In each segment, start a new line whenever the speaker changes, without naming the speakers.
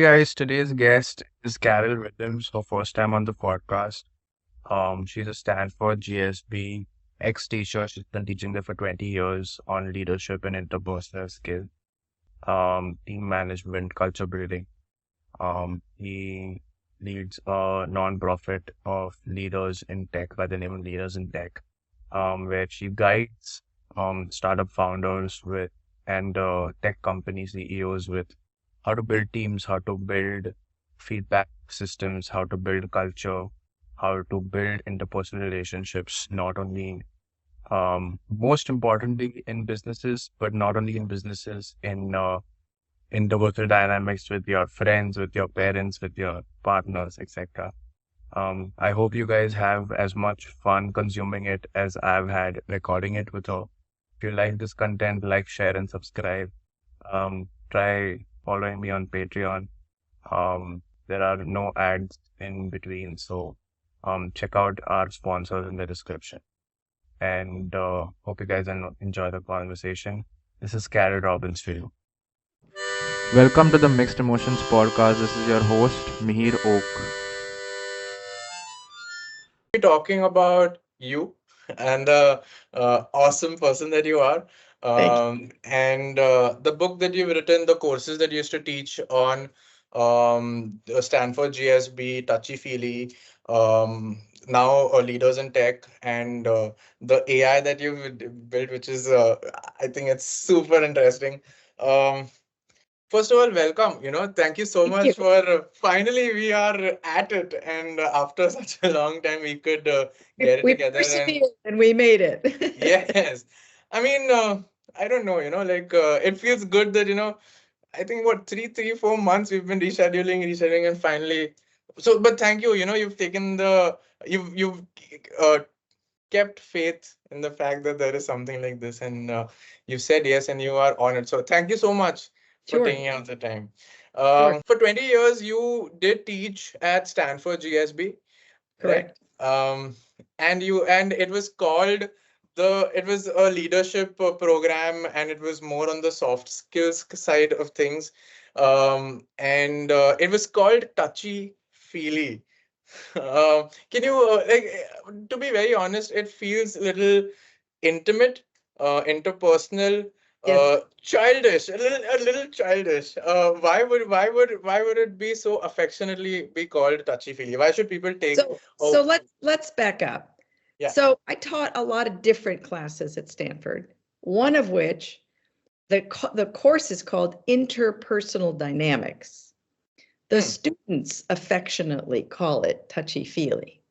Hey guys, today's guest is Carole Robin, her first time on the podcast. She's a Stanford GSB ex-teacher. She's been teaching there for 20 years on leadership and interpersonal skills, team management, culture building. He leads a non-profit of leaders in tech by the name of Leaders in Tech, where she guides startup founders with and tech company CEOs with how to build teams, how to build feedback systems, how to build culture, how to build interpersonal relationships, not only most importantly in businesses, but not only in businesses, in interpersonal dynamics with your friends, with your parents, with your partners, etc. I hope you guys have as much fun consuming it as I've had recording it with her. If you like this content, like, share, and subscribe. Try following me on Patreon. There are no ads in between, so check out our sponsors in the description. And hope you guys enjoy the conversation. This is Carole Robin's for you. Welcome to the Mixed Emotions podcast. This is your host, Mihir Oka.
Be talking about you and the awesome person that you are.
Thank you.
And the book that you've written, the courses that you used to teach on the Stanford GSB, Touchy Feely, now Leaders in Tech, and the AI that you've built, which is, I think it's super interesting. Um, First of all, welcome. Thank you so
Thank you.
much for finally we are at it, and after such a long time, we could get it
We
together. And
persevered and we made it.
yes, I mean, I don't know, it feels good that I think what 4 months we've been rescheduling, and finally. So, but thank you. You've taken you've uh, kept faith in the fact that there is something like this, and you said yes, and you are on it. So thank you so much for
Sure,
taking out the time.
sure,
For 20 years, you did teach at Stanford GSB, right?
correct.
And it was called it was a leadership program, and it was more on the soft skills side of things. And it was called Touchy Feely. Can you to be very honest, it feels a little intimate, interpersonal,
Yes.
childish, a little childish. Why would it be so affectionately be called touchy feely? Why should people take?
So let's back up.
Yeah.
So I taught a lot of different classes at Stanford. One of which the course is called Interpersonal Dynamics. The students affectionately call it touchy feely.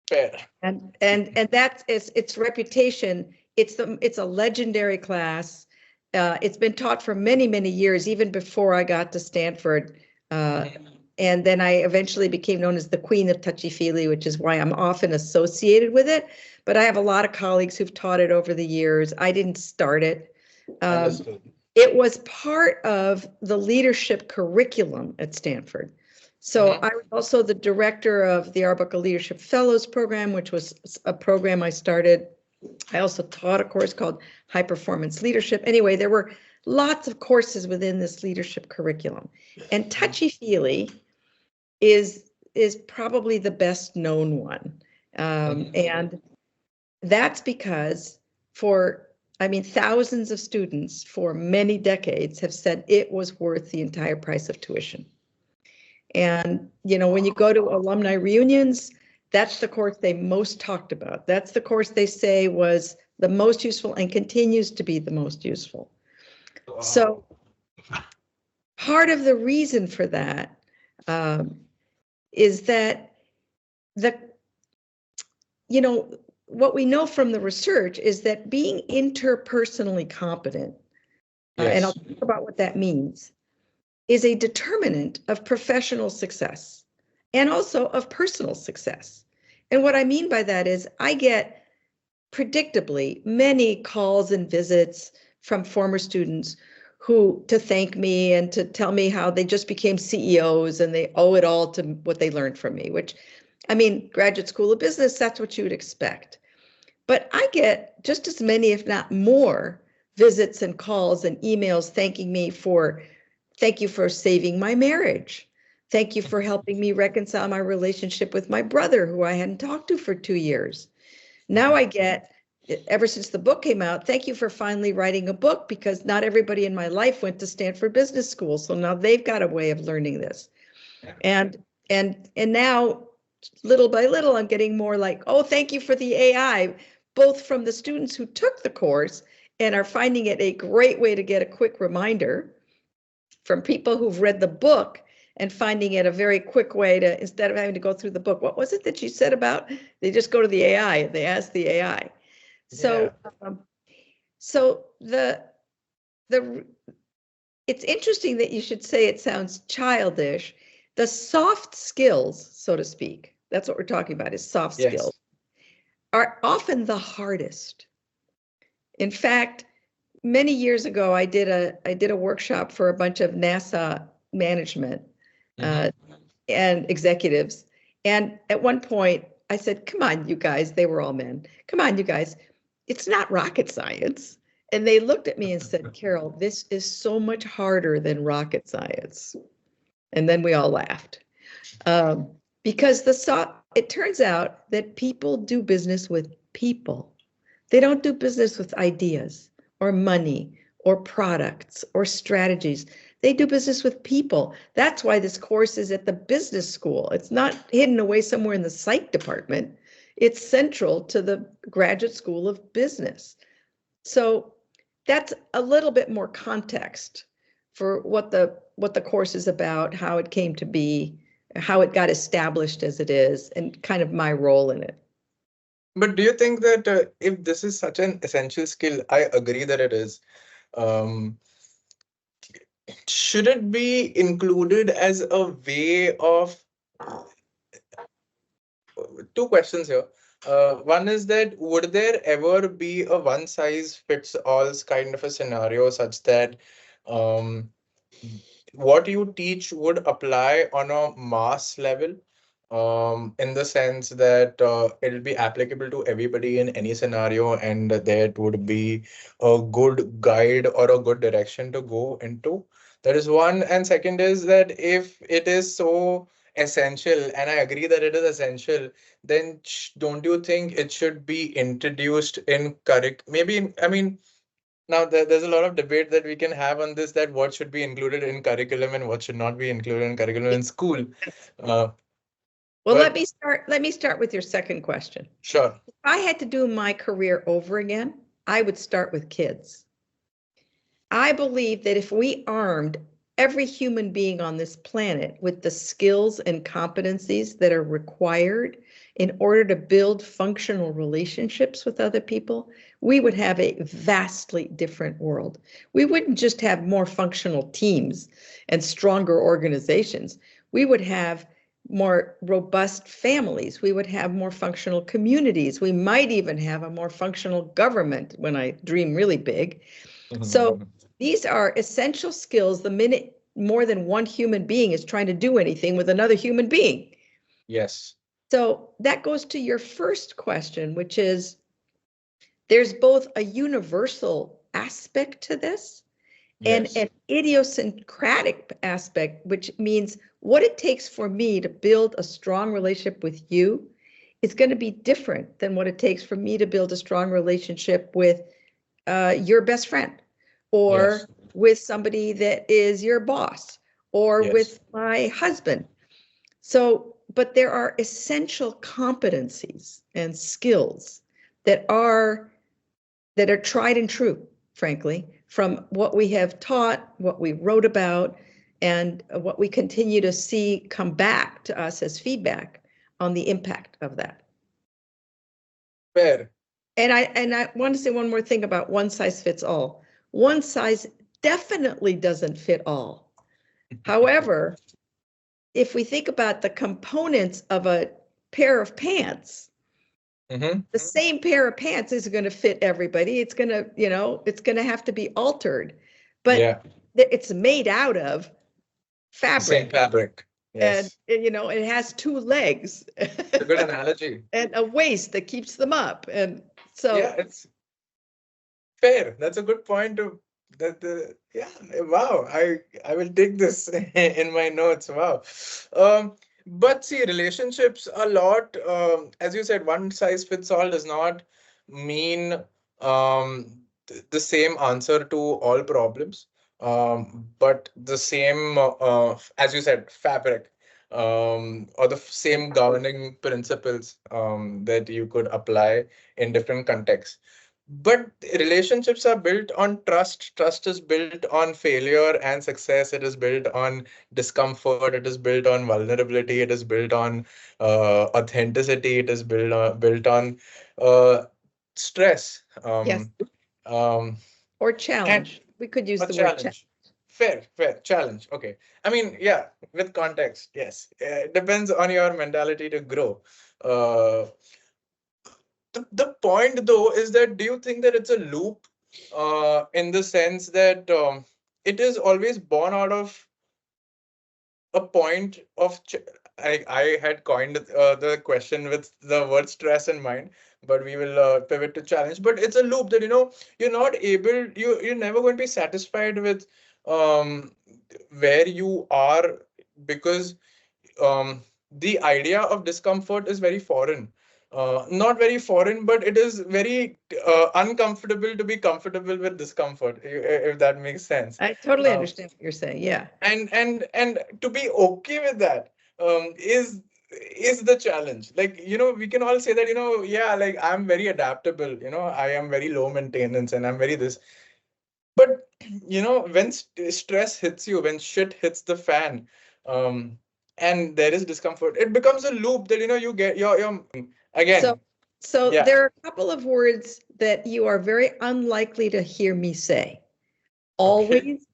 Fair.
And that's its reputation. It's a legendary class. It's been taught for many years, even before I got to Stanford. And then I eventually became known as the Queen of Touchy Feely, which is why I'm often associated with it. But I have a lot of colleagues who've taught it over the years. I didn't start it.
Understood.
It was part of the leadership curriculum at Stanford. So I was also the director of the Arbuckle Leadership Fellows Program, which was a program I started. I also taught a course called High Performance Leadership. Anyway, there were lots of courses within this leadership curriculum. And Touchy Feely is probably the best known one. And that's because thousands of students for many decades have said it was worth the entire price of tuition. And, when you go to alumni reunions, that's the course they most talked about. That's the course they say was the most useful and continues to be the most useful. Wow. So part of the reason for that is that what we know from the research is that being interpersonally competent, and I'll talk about what that means, is a determinant of professional success and also of personal success. And what I mean by that is I get predictably many calls and visits from former students to thank me and to tell me how they just became CEOs and they owe it all to what they learned from me, which, graduate school of business, that's what you would expect. But I get just as many, if not more, visits and calls and emails thanking me thank you for saving my marriage. Thank you for helping me reconcile my relationship with my brother, who I hadn't talked to for 2 years. Now I get, ever since the book came out, thank you for finally writing a book, because not everybody in my life went to Stanford Business School. So now they've got a way of learning this. And now, little by little, I'm getting more like, oh, thank you for the AI, both from the students who took the course and are finding it a great way to get a quick reminder, from people who've read the book and finding it a very quick way to, instead of having to go through the book. What was it that you said about, they just go to the AI, they ask the AI. So, so it's interesting that you should say it sounds childish. The soft skills, so to speak, that's what we're talking about, is soft skills, are often the hardest. In fact, many years ago, I did a workshop for a bunch of NASA management and executives. And at one point I said, come on, you guys, they were all men. Come on, you guys, it's not rocket science. And they looked at me and said, Carole, this is so much harder than rocket science. And then we all laughed. Because it turns out that people do business with people. They don't do business with ideas or money or products or strategies. They do business with people. That's why this course is at the business school. It's not hidden away somewhere in the psych department. It's central to the graduate school of business. So that's a little bit more context for what the course is about, how it came to be, how it got established as it is, and kind of my role in it.
But do you think that if this is such an essential skill, I agree that it is, should it be included as a way of, two questions here. One is that would there ever be a one size fits all kind of a scenario such that what you teach would apply on a mass level, in the sense that it'll be applicable to everybody in any scenario, and that would be a good guide or a good direction to go into? That is one. And second is that if it is so essential, and I agree that it is essential, then don't you think it should be introduced in maybe, I mean, now there's a lot of debate that we can have on this, that what should be included in curriculum and what should not be included in curriculum in school.
Well, let me start with your second question.
Sure.
If I had to do my career over again, I would start with kids. I believe that if we armed every human being on this planet with the skills and competencies that are required in order to build functional relationships with other people, we would have a vastly different world. We wouldn't just have more functional teams and stronger organizations. We would have more robust families. We would have more functional communities. We might even have a more functional government when I dream really big. So these are essential skills the minute more than one human being is trying to do anything with another human being.
Yes.
So that goes to your first question, which is there's both a universal aspect to this and an idiosyncratic aspect, which means what it takes for me to build a strong relationship with you is going to be different than what it takes for me to build a strong relationship with your best friend, or with somebody that is your boss, or with my husband. So, but there are essential competencies and skills that are tried and true, frankly, from what we have taught, what we wrote about, and what we continue to see come back to us as feedback on the impact of that.
Fair.
And I want to say one more thing about one size fits all. One size definitely doesn't fit all. However, if we think about the components of a pair of pants, the same pair of pants isn't going to fit everybody. It's going to, it's going to have to be altered, but it's made out of fabric.
Same fabric. Yes.
And, it has two legs.
It's a good analogy.
And a waist that keeps them up. And so.
Yeah, it's fair. That's a good point to Yeah, wow. I will take this in my notes. Wow. Um, but see, relationships a lot. As you said, one size fits all does not mean the same answer to all problems. But the same, as you said, fabric, or the same governing principles that you could apply in different contexts. But relationships are built on trust. Trust is built on failure and success. It is built on discomfort. It is built on vulnerability. It is built on authenticity. It is built on uh, stress.
Yes.
Um,
Or
and
challenge. We could use
a
the word challenge.
challenge. Fair challenge. Okay. I mean, yeah, with context, yes. It depends on your mentality to grow. Uh, the point though is that, do you think that it's a loop, in the sense that it is always born out of a point of I had coined the question with the word stress in mind, but we will pivot to challenge. But it's a loop that, you're not able, you're never going to be satisfied with um where you are, because the idea of discomfort is very foreign. Not very foreign, but it is very uncomfortable to be comfortable with discomfort, if that makes sense.
I totally
Uh,
understand what you're saying. Yeah.
and to be okay with that is the challenge. Like, we can all say that, yeah, like, I'm very adaptable, I am very low maintenance, and I'm very this. But when stress hits you, when shit hits the fan, um and there is discomfort, it becomes a loop that, you get your
So,
again.
so
Yeah.
there are a couple of words that you are very unlikely to hear me say.
Okay.
Always,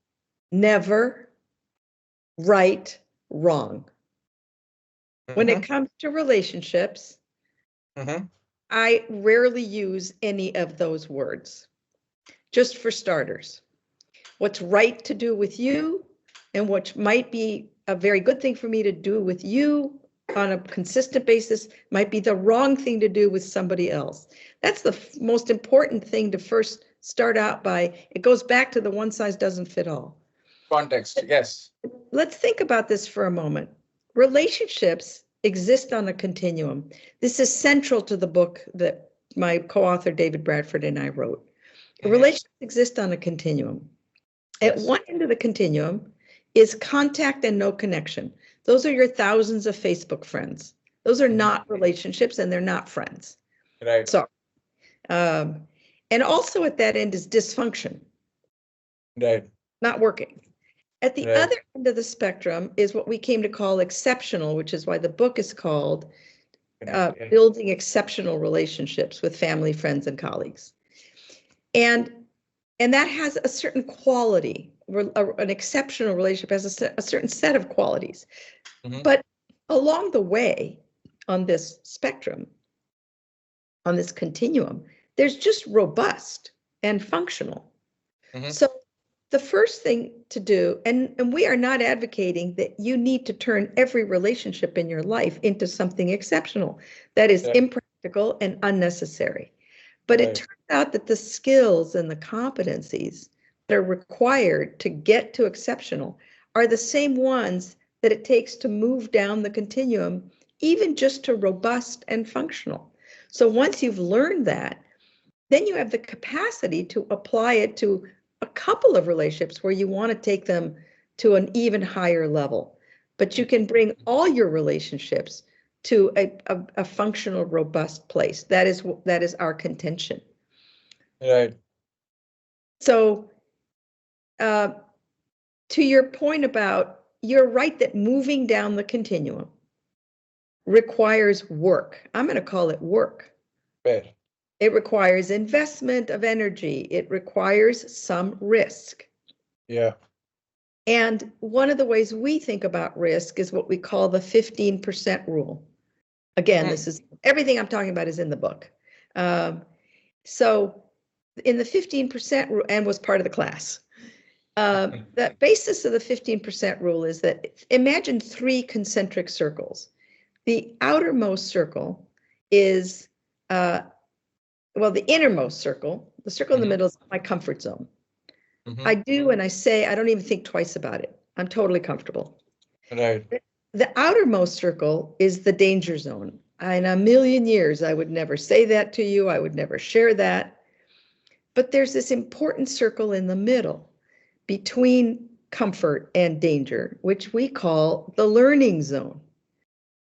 never, right, wrong. When it
Mm-hmm.
comes to relationships,
Mm-hmm.
I rarely use any of those words. Just for starters, what's right to do with you and what might be a very good thing for me to do with you on a consistent basis might be the wrong thing to do with somebody else. That's the most important thing to first start out by. It goes back to the one size doesn't fit all.
Context, yes.
Let's think about this for a moment. Relationships exist on a continuum. This is central to the book that my co-author David Bradford and I wrote.
Mm-hmm.
Relationships exist on a continuum. At
Yes.
one end of the continuum is contact and no connection. Those are your thousands of Facebook friends. Those are
Mhm.
not relationships and they're not friends.
Right.
So, and also at that end is dysfunction,
Right.
not working. At the
Right.
other end of the spectrum is what we came to call exceptional, which is why the book is called
Yeah.
Building Exceptional Relationships with Family, Friends, and Colleagues. And that has a certain quality. An exceptional relationship has a certain set of qualities.
Mhm.
But along the way on this spectrum, on this continuum, there's just robust and functional.
Mhm.
So the first thing to do, and we are not advocating that you need to turn every relationship in your life into something exceptional. That is
Right.
impractical and unnecessary. But it
Right.
turns out that the skills and the competencies that are required to get to exceptional are the same ones that it takes to move down the continuum, even just to robust and functional. So once you've learned that, then you have the capacity to apply it to a couple of relationships where you want to take them to an even higher level. But you can bring all your relationships to a functional, robust place. That is our contention.
Right.
So, to your point about, you're right that moving down the continuum requires work. I'm going to call it work.
Fair.
It requires investment of energy. It requires some risk.
Yeah.
And one of the ways we think about risk is what we call the 15% rule. Again, this is everything I'm talking about is in the book. So in the 15% rule, and was part of the class, the basis of the 15% rule is that imagine 3 concentric circles. The outermost circle is, well, the innermost circle, the circle in the middle is my comfort zone. I do, and I say, I don't even think twice about it. I'm totally comfortable.
Right.
The outermost circle is the danger zone. In a million years, I would never say that to you. I would never share that. But there's this important circle in the middle between comfort and danger, which we call the learning zone.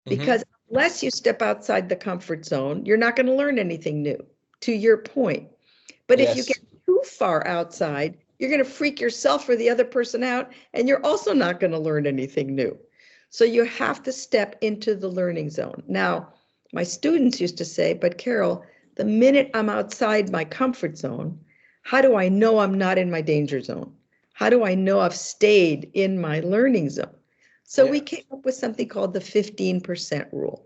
Because unless you step outside the comfort zone, you're not going to learn anything new, to your point. But if you get too far outside, you're going to freak yourself or the other person out, and you're also not going to learn anything new. So you have to step into the learning zone. Now, my students used to say, but Carole, the minute I'm outside my comfort zone, how do I know I'm not in my danger zone? How do I know I've stayed in my learning zone? So we came up with something called the 15% rule.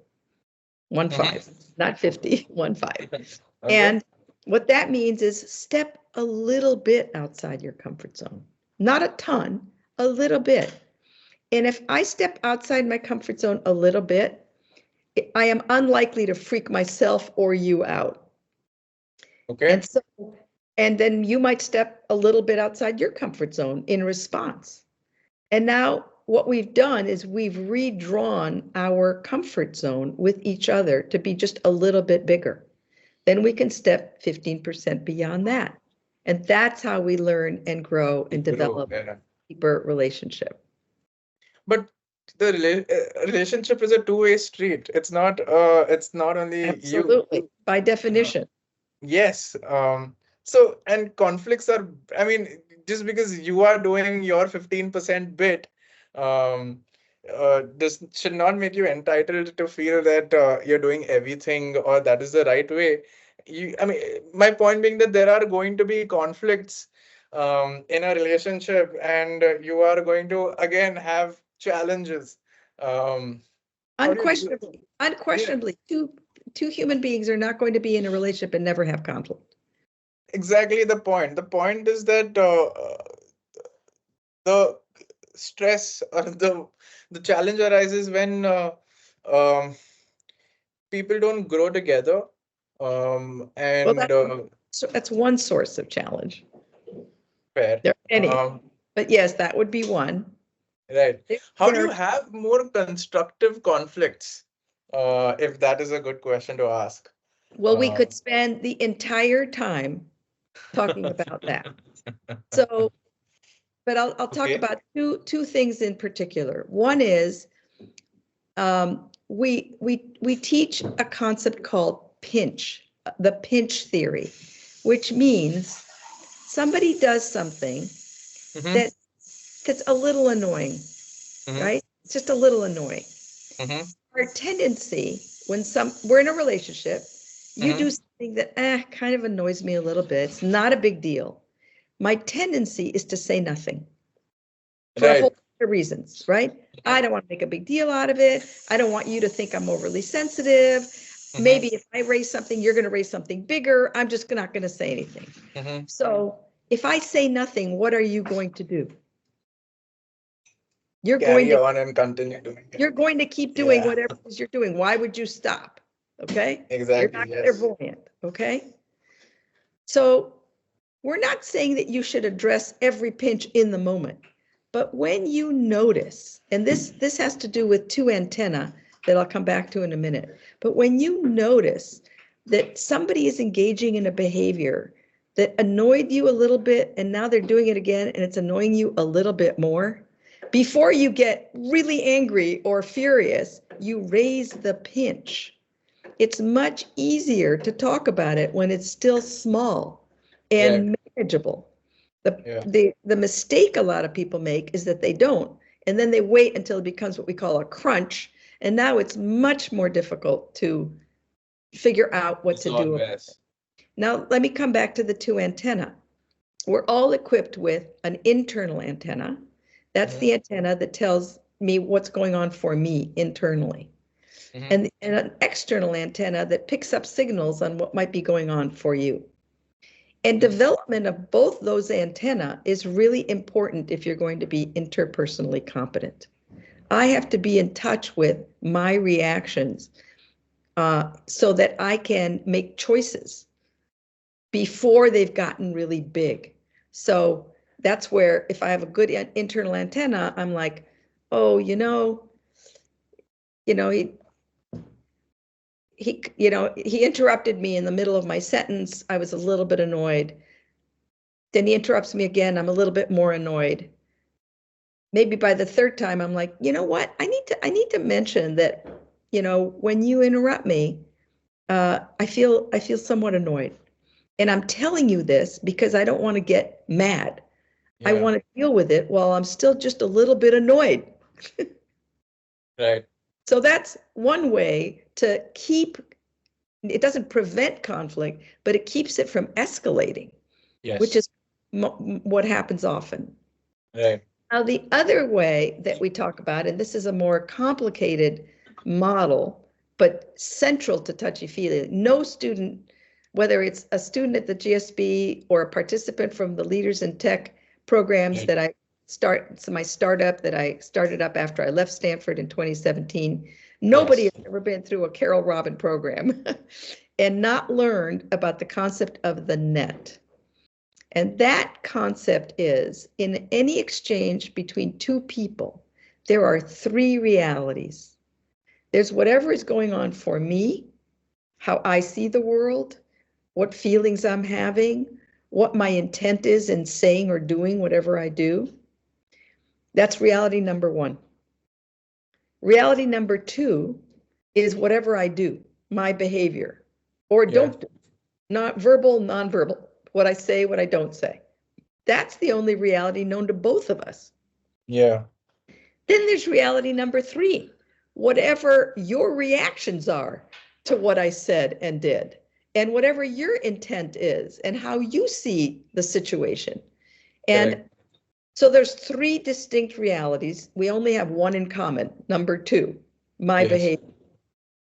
1-5, not 50, 1-5. Okay. And what that means is step a little bit outside your comfort zone. Not a ton, a little bit. And if I step outside my comfort zone a little bit, I am unlikely to freak myself or you out. Okay. And then you might step a little bit outside your comfort zone in response. And now what we've done is we've redrawn our comfort zone with each other to be just a little bit bigger. Then we can step 15% beyond that. And that's how we learn and grow and develop a deeper relationship.
But the relationship is a two-way street. It's not only
absolutely
you.
By definition.
Yes. So, and conflicts are, I mean, just because you are doing your 15% bit, this should not make you entitled to feel that you're doing everything or that is the right way. I mean, my point being that there are going to be conflicts in a relationship, and you are going to again have challenges.
Unquestionably, two human beings are not going to be in a relationship and never have conflict.
Exactly the point. The point is that the stress or the challenge arises when people don't grow together.
So that's one source of challenge.
Fair.
There are many, but yes, that would be one.
Right. How do you have more constructive conflicts? If that is a good question to ask.
Well, we could spend the entire time talking about that. So, but I'll talk about two things in particular. One is we teach a concept called pinch, the pinch theory, which means somebody does something that's a little annoying, right? It's just a little annoying. Our tendency when we're in a relationship, you do something that kind of annoys me a little bit. It's not a big deal. My tendency is to say nothing for a whole bunch of reasons, right? I don't want to make a big deal out of it. I don't want you to think I'm overly sensitive. Maybe if I raise something, you're going to raise something bigger. I'm just not going to say anything. So if I say nothing, what are you going to do? You're going to
on and continue doing it.
You're going to keep doing whatever it is you're doing. Why would you stop? Okay?
Exactly.
You're not clairvoyant. Okay? So we're not saying that you should address every pinch in the moment, but when you notice, and this has to do with two antennae that I'll come back to in a minute, but when you notice that somebody is engaging in a behavior that annoyed you a little bit and now they're doing it again and it's annoying you a little bit more, before you get really angry or furious, you raise the pinch. It's much easier to talk about it when it's still small and manageable. The mistake a lot of people make is that they don't, and then they wait until it becomes what we call a crunch, and now it's much more difficult to figure out what to do. Now, let me come back to the two antennae. We're all equipped with an internal antenna. That's the antenna that tells me what's going on for me internally. And an external antenna that picks up signals on what might be going on for you. And development of both those antennae is really important if you're going to be interpersonally competent. I have to be in touch with my reactions so that I can make choices before they've gotten really big. So that's where if I have a good internal antenna, I'm like, oh, he interrupted me in the middle of my sentence. I was a little bit annoyed. Then he interrupts me again. I'm a little bit more annoyed. Maybe by the third time, I'm like, you know what? I need to mention that, when you interrupt me, I feel somewhat annoyed. And I'm telling you this because I don't want to get mad. Yeah. I want to deal with it while I'm still just a little bit annoyed.
Right.
So that's one way to keep, it doesn't prevent conflict, but it keeps it from escalating. Yes. Which is what happens often.
Right.
Now, the other way that we talk about, and this is a more complicated model, but central to touchy-feely, no student, whether it's a student at the GSB or a participant from the Leaders in Tech programs that my startup that I started up after I left Stanford in 2017, nobody has ever been through a Carole Robin program and not learned about the concept of the net. And that concept is, in any exchange between two people, there are three realities. There's whatever is going on for me, how I see the world, what feelings I'm having, what my intent is in saying or doing whatever I do. That's reality number one. Reality number two is whatever I do, my behavior, or don't do, not verbal, nonverbal. What I say, what I don't say. That's the only reality known to both of us.
Yeah.
Then there's reality number three, whatever your reactions are to what I said and did, and whatever your intent is and how you see the situation. And so there's three distinct realities. We only have one in common, number two, my behavior.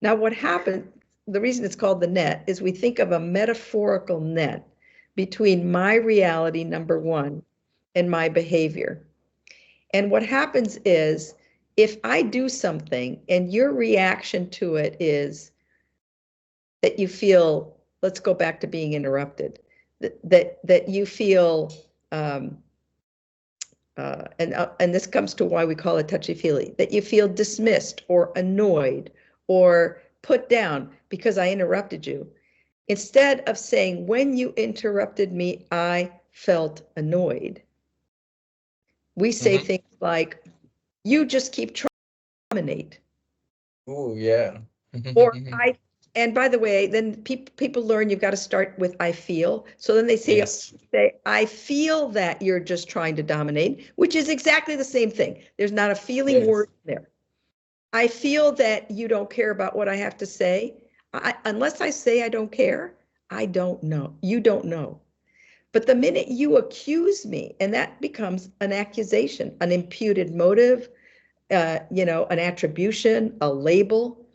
Now what happens, the reason it's called the net is we think of a metaphorical net between my reality, number one, and my behavior. And what happens is, if I do something and your reaction to it is that you feel, let's go back to being interrupted, that you feel, and this comes to why we call it touchy-feely, that you feel dismissed or annoyed or put down because I interrupted you. Instead of saying, when you interrupted me, I felt annoyed, we say things like, you just keep trying to dominate.
Oh, yeah.
Or and by the way, then people learn you've got to start with I feel. So then they say, I feel that you're just trying to dominate, which is exactly the same thing. There's not a feeling word there. I feel that you don't care about what I have to say. Unless I say I don't care, I don't know. You don't know. But the minute you accuse me, and that becomes an accusation, an imputed motive, an attribution, a label,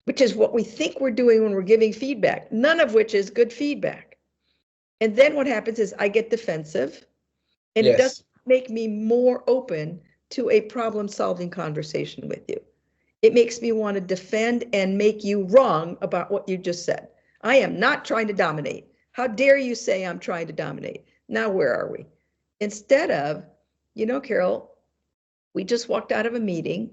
which is what we think we're doing when we're giving feedback, none of which is good feedback. And then what happens is I get defensive, and it doesn't make me more open to a problem-solving conversation with you. It makes me want to defend and make you wrong about what you just said. I am not trying to dominate. How dare you say I'm trying to dominate? Now, where are we? Instead of, Carole, we just walked out of a meeting.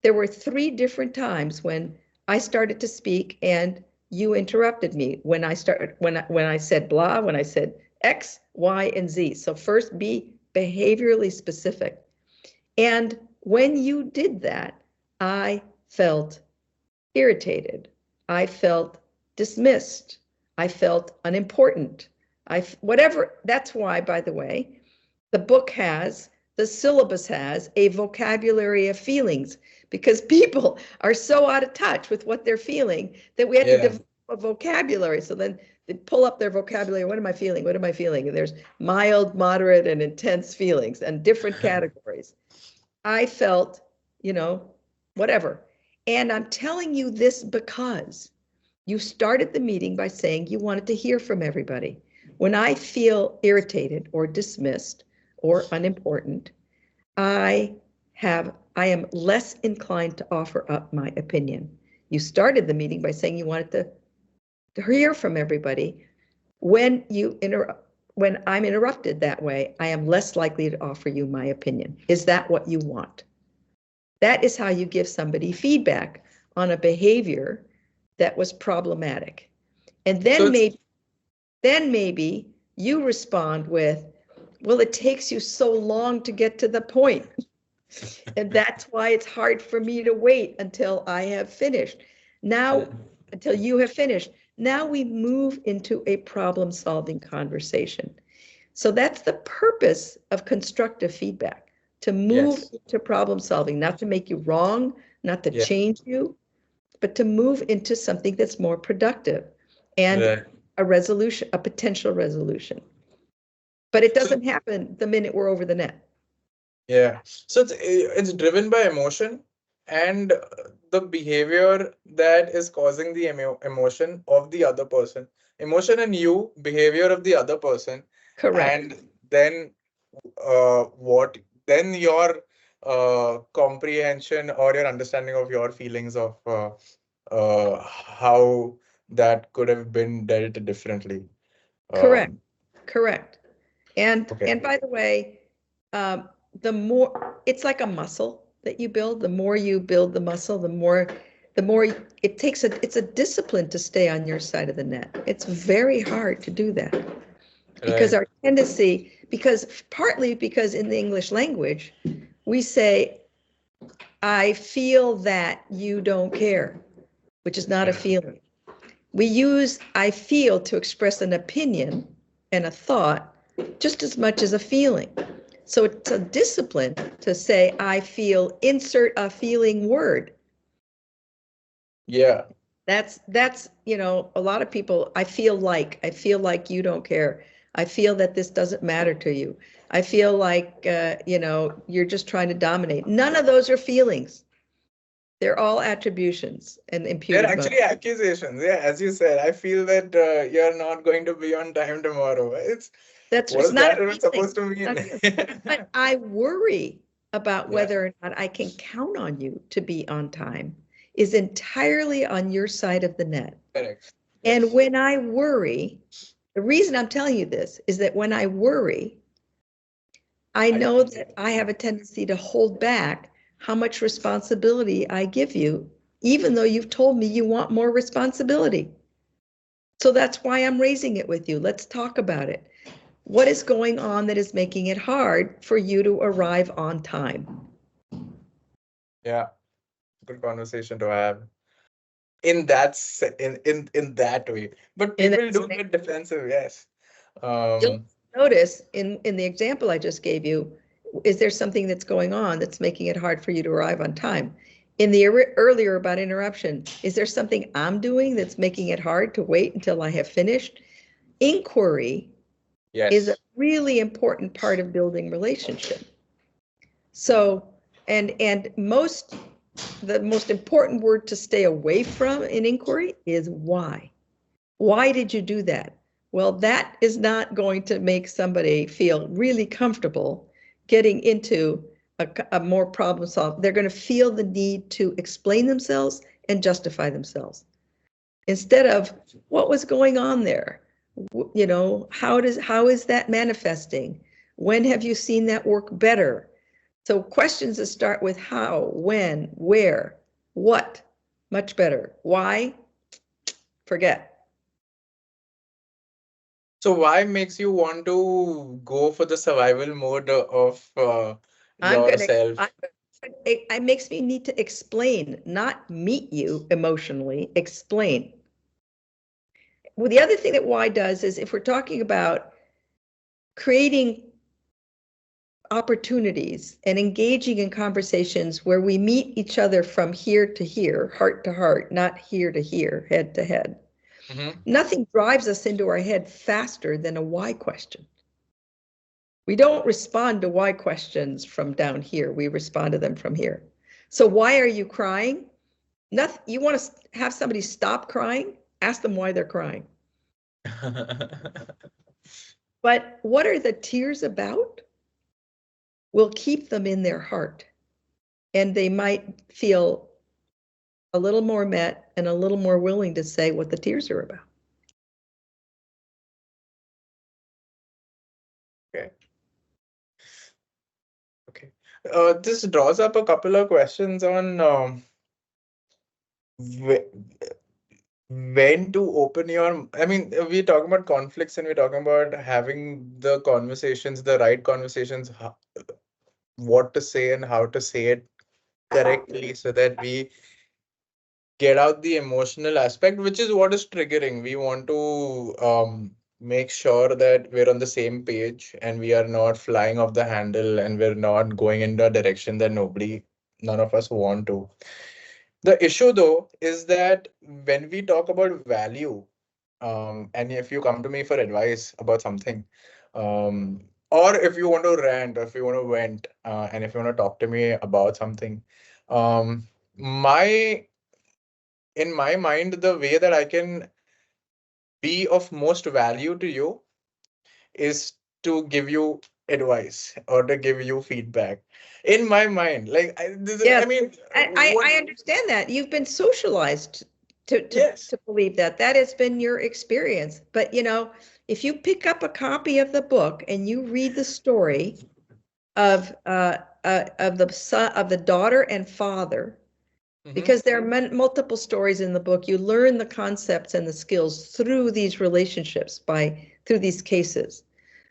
There were 3 different times when I started to speak and you interrupted me when I started, when I said blah, when I said X, Y, and Z. So first, be behaviorally specific. And when you did that, I felt irritated. I felt dismissed. I felt unimportant. Whatever. That's why, by the way, the syllabus has a vocabulary of feelings, because people are so out of touch with what they're feeling that we have to develop a vocabulary. So then they pull up their vocabulary. What am I feeling? What am I feeling? And there's mild, moderate, and intense feelings and different categories. I felt, whatever. And I'm telling you this because you started the meeting by saying you wanted to hear from everybody. When I feel irritated or dismissed or unimportant, I am less inclined to offer up my opinion. You started the meeting by saying you wanted to hear from everybody. When when I'm interrupted that way, I am less likely to offer you my opinion. Is that what you want? That is how you give somebody feedback on a behavior that was problematic. And then maybe you respond with, well, it takes you so long to get to the point. And that's why it's hard for me to wait until I have finished. Now, until you have finished. Now we move into a problem-solving conversation. So that's the purpose of constructive feedback, to move into problem solving, not to make you wrong, not to change you, but to move into something that's more productive and a resolution, a potential resolution. But it doesn't happen the minute we're over the net.
Yeah. So it's driven by emotion and the behavior that is causing the emotion of the other person. Emotion and you, behavior of the other person.
Correct.
And then then your comprehension or your understanding of your feelings of how that could have been dealt differently.
Correct. Correct. And by the way, the more, it's like a muscle that you build. The more you build the muscle, the more it takes it's a discipline to stay on your side of the net. It's very hard to do that because our tendency, partly because in the English language, we say, I feel that you don't care, which is not a feeling. We use I feel to express an opinion and a thought just as much as a feeling. So it's a discipline to say, I feel, insert a feeling word.
Yeah.
That's, a lot of people, I feel like you don't care. I feel that this doesn't matter to you. I feel like, you're just trying to dominate. None of those are feelings. They're all attributions and imputed.
They're actually accusations. Yeah, as you said, I feel that you're not going to be on time tomorrow.
That's
what is
not
that even supposed to mean?
But I worry about whether or not I can count on you to be on time is entirely on your side of the net.
Correct.
And when I worry, the reason I'm telling you this is that when I worry, I know that I have a tendency to hold back how much responsibility I give you, even though you've told me you want more responsibility. So that's why I'm raising it with you. Let's talk about it. What is going on that is making it hard for you to arrive on time?
Yeah, good conversation to have. In that way, but people do get defensive. Yes.
You'll notice in the example I just gave you, is there something that's going on that's making it hard for you to arrive on time? In the earlier about interruption, is there something I'm doing that's making it hard to wait until I have finished? Inquiry is a really important part of building relationship. So, and the most important word to stay away from in inquiry is why. Why did you do that? Well, that is not going to make somebody feel really comfortable getting into a more problem solved. They're going to feel the need to explain themselves and justify themselves instead of what was going on there. How is that manifesting? When have you seen that work better? So questions that start with how, when, where, what, much better. Why? Forget.
So why makes you want to go for the survival mode of yourself?
It makes me need to explain, not meet you emotionally, explain. Well, the other thing that why does is if we're talking about creating opportunities and engaging in conversations where we meet each other from here to here, heart to heart, not here to here, head to head. Nothing drives us into our head faster than a why question. We don't respond to why questions from down here. We respond to them from here. So why are you crying? Nothing. You want to have somebody stop crying? Ask them why they're crying. But what are the tears about? Will keep them in their heart. And they might feel a little more met and a little more willing to say what the tears are about.
This draws up a couple of questions on wh- when to open your. I mean, we're talking about conflicts and we're talking about having the conversations, the right conversations, what to say and how to say it correctly so that we get out the emotional aspect, which is what is triggering. We want to make sure that we're on the same page and we are not flying off the handle and we're not going in a direction that none of us want to. The issue though is that when we talk about value, and if you come to me for advice about something, or if you want to rant, or if you want to vent, and if you want to talk to me about something, my in my mind, the way that I can be of most value to you is to give you advice or to give you feedback. In my mind, like I
Yes,
mean,
I
what?
understand that. You've been socialized
Yes.
to believe that. That has been your experience. But if you pick up a copy of the book and you read the story of the son, of the daughter and father,
Mm-hmm.
because there are multiple stories in the book, you learn the concepts and the skills through these relationships through these cases.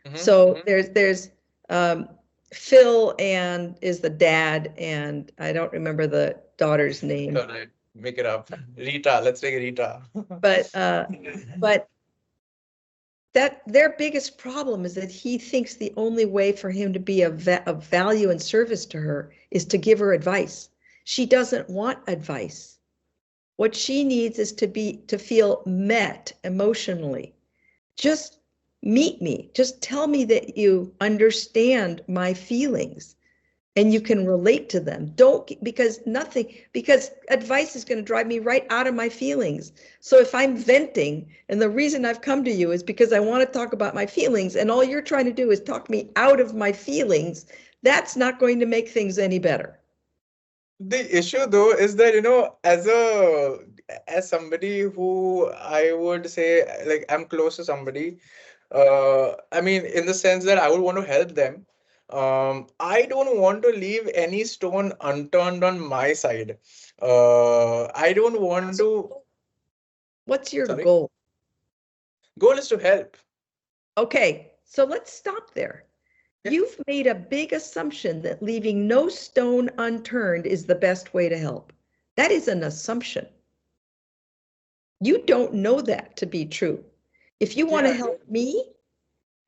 Mm-hmm.
So there's um, Phil and is the dad, and I don't remember the daughter's name.
All right. Make it up. Rita. Let's take Rita.
But but that their biggest problem is that he thinks the only way for him to be of value and service to her is to give her advice. She doesn't want advice. What she needs is to feel met emotionally. Just meet me. Just tell me that you understand my feelings and you can relate to them. Don't, because advice is going to drive me right out of my feelings. So if I'm venting and the reason I've come to you is because I want to talk about my feelings and all you're trying to do is talk me out of my feelings, that's not going to make things any better.
The issue though is that, as somebody who I would say, like, I'm close to somebody, I mean, in the sense that I would want to help them. I don't want to leave any stone unturned on my side. I don't want to.
What's your
Sorry.
goal?
Goal is to help.
Okay, so let's stop there.
Yeah.
You've made a big assumption that leaving no stone unturned is the best way to help. That is an assumption. You don't know that to be true. If you want to
Yeah.
help me,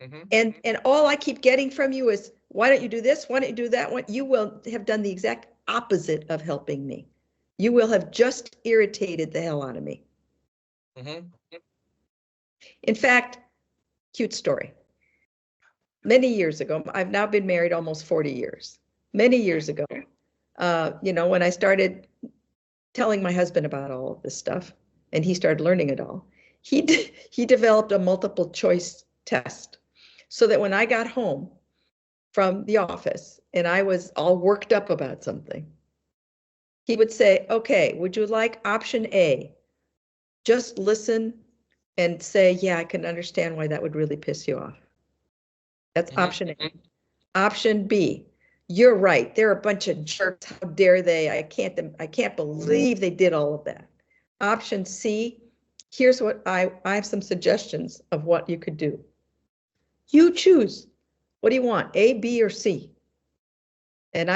Mm-hmm.
and all I keep getting from you is, why don't you do this? Why don't you do that one? You will have done the exact opposite of helping me. You will have just irritated the hell out of me.
Mm-hmm.
In fact, cute story. Many years ago, I've now been married almost 40 years. Many years ago, when I started telling my husband about all of this stuff and he started learning it all, he developed a multiple choice test so that when I got home from the office and I was all worked up about something, he would say, okay, would you like option A? Just listen and say, yeah, I can understand why that would really piss you off. That's
Mm-hmm.
option A. Option B, you're right. They're a bunch of jerks. How dare they? I can't believe they did all of that. Option C, here's what I have some suggestions of what you could do. You choose. What do you want? A, B, or C? And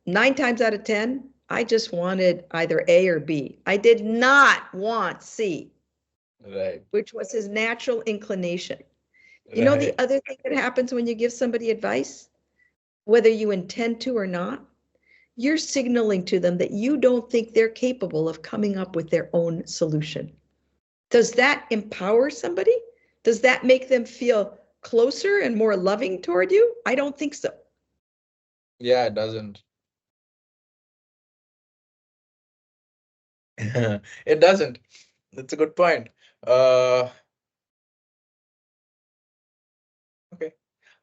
9 times out of 10, I just wanted either A or B. I did not want C,
Right.
which was his natural inclination. You know the
Right.
other thing that happens when you give somebody advice, whether you intend to or not, you're signaling to them that you don't think they're capable of coming up with their own solution. Does that empower somebody? Does that make them feel closer and more loving toward you? I don't think so.
Yeah, it doesn't. It doesn't. That's a good point. Uh, okay.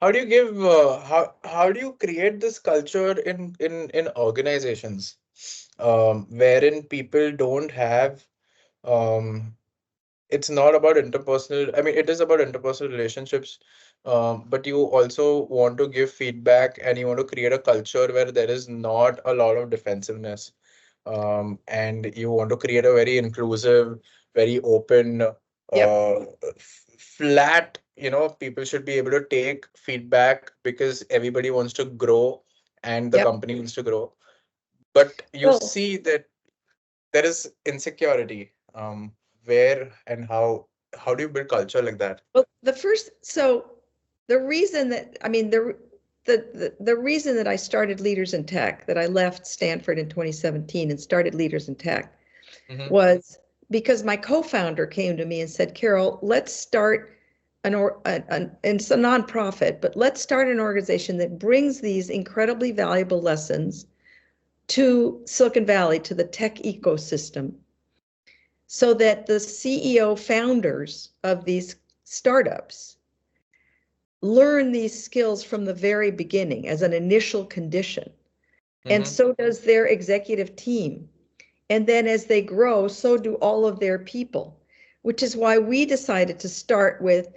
How do you give how do you create this culture in organizations wherein people don't have um it's not about interpersonal, I mean, it is about interpersonal relationships, but you also want to give feedback and you want to create a culture where there is not a lot of defensiveness. And you want to create a very inclusive, very open,
Yep.
flat, people should be able to take feedback because everybody wants to grow and the
Yep.
company wants to grow. But you
Well,
see that there is insecurity. Where and how do you build culture like that?
well, the reason that, I mean, the reason that I started Leaders in Tech, that I left Stanford in 2017 and started Leaders in Tech, was because my co-founder came to me and said, Carole, let's start and it's a nonprofit, but let's start an organization that brings these incredibly valuable lessons to Silicon Valley, to the tech ecosystem, so that the CEO founders of these startups learn these skills from the very beginning as an initial condition. And so does their executive team. And then as they grow, so do all of their people, which is why we decided to start with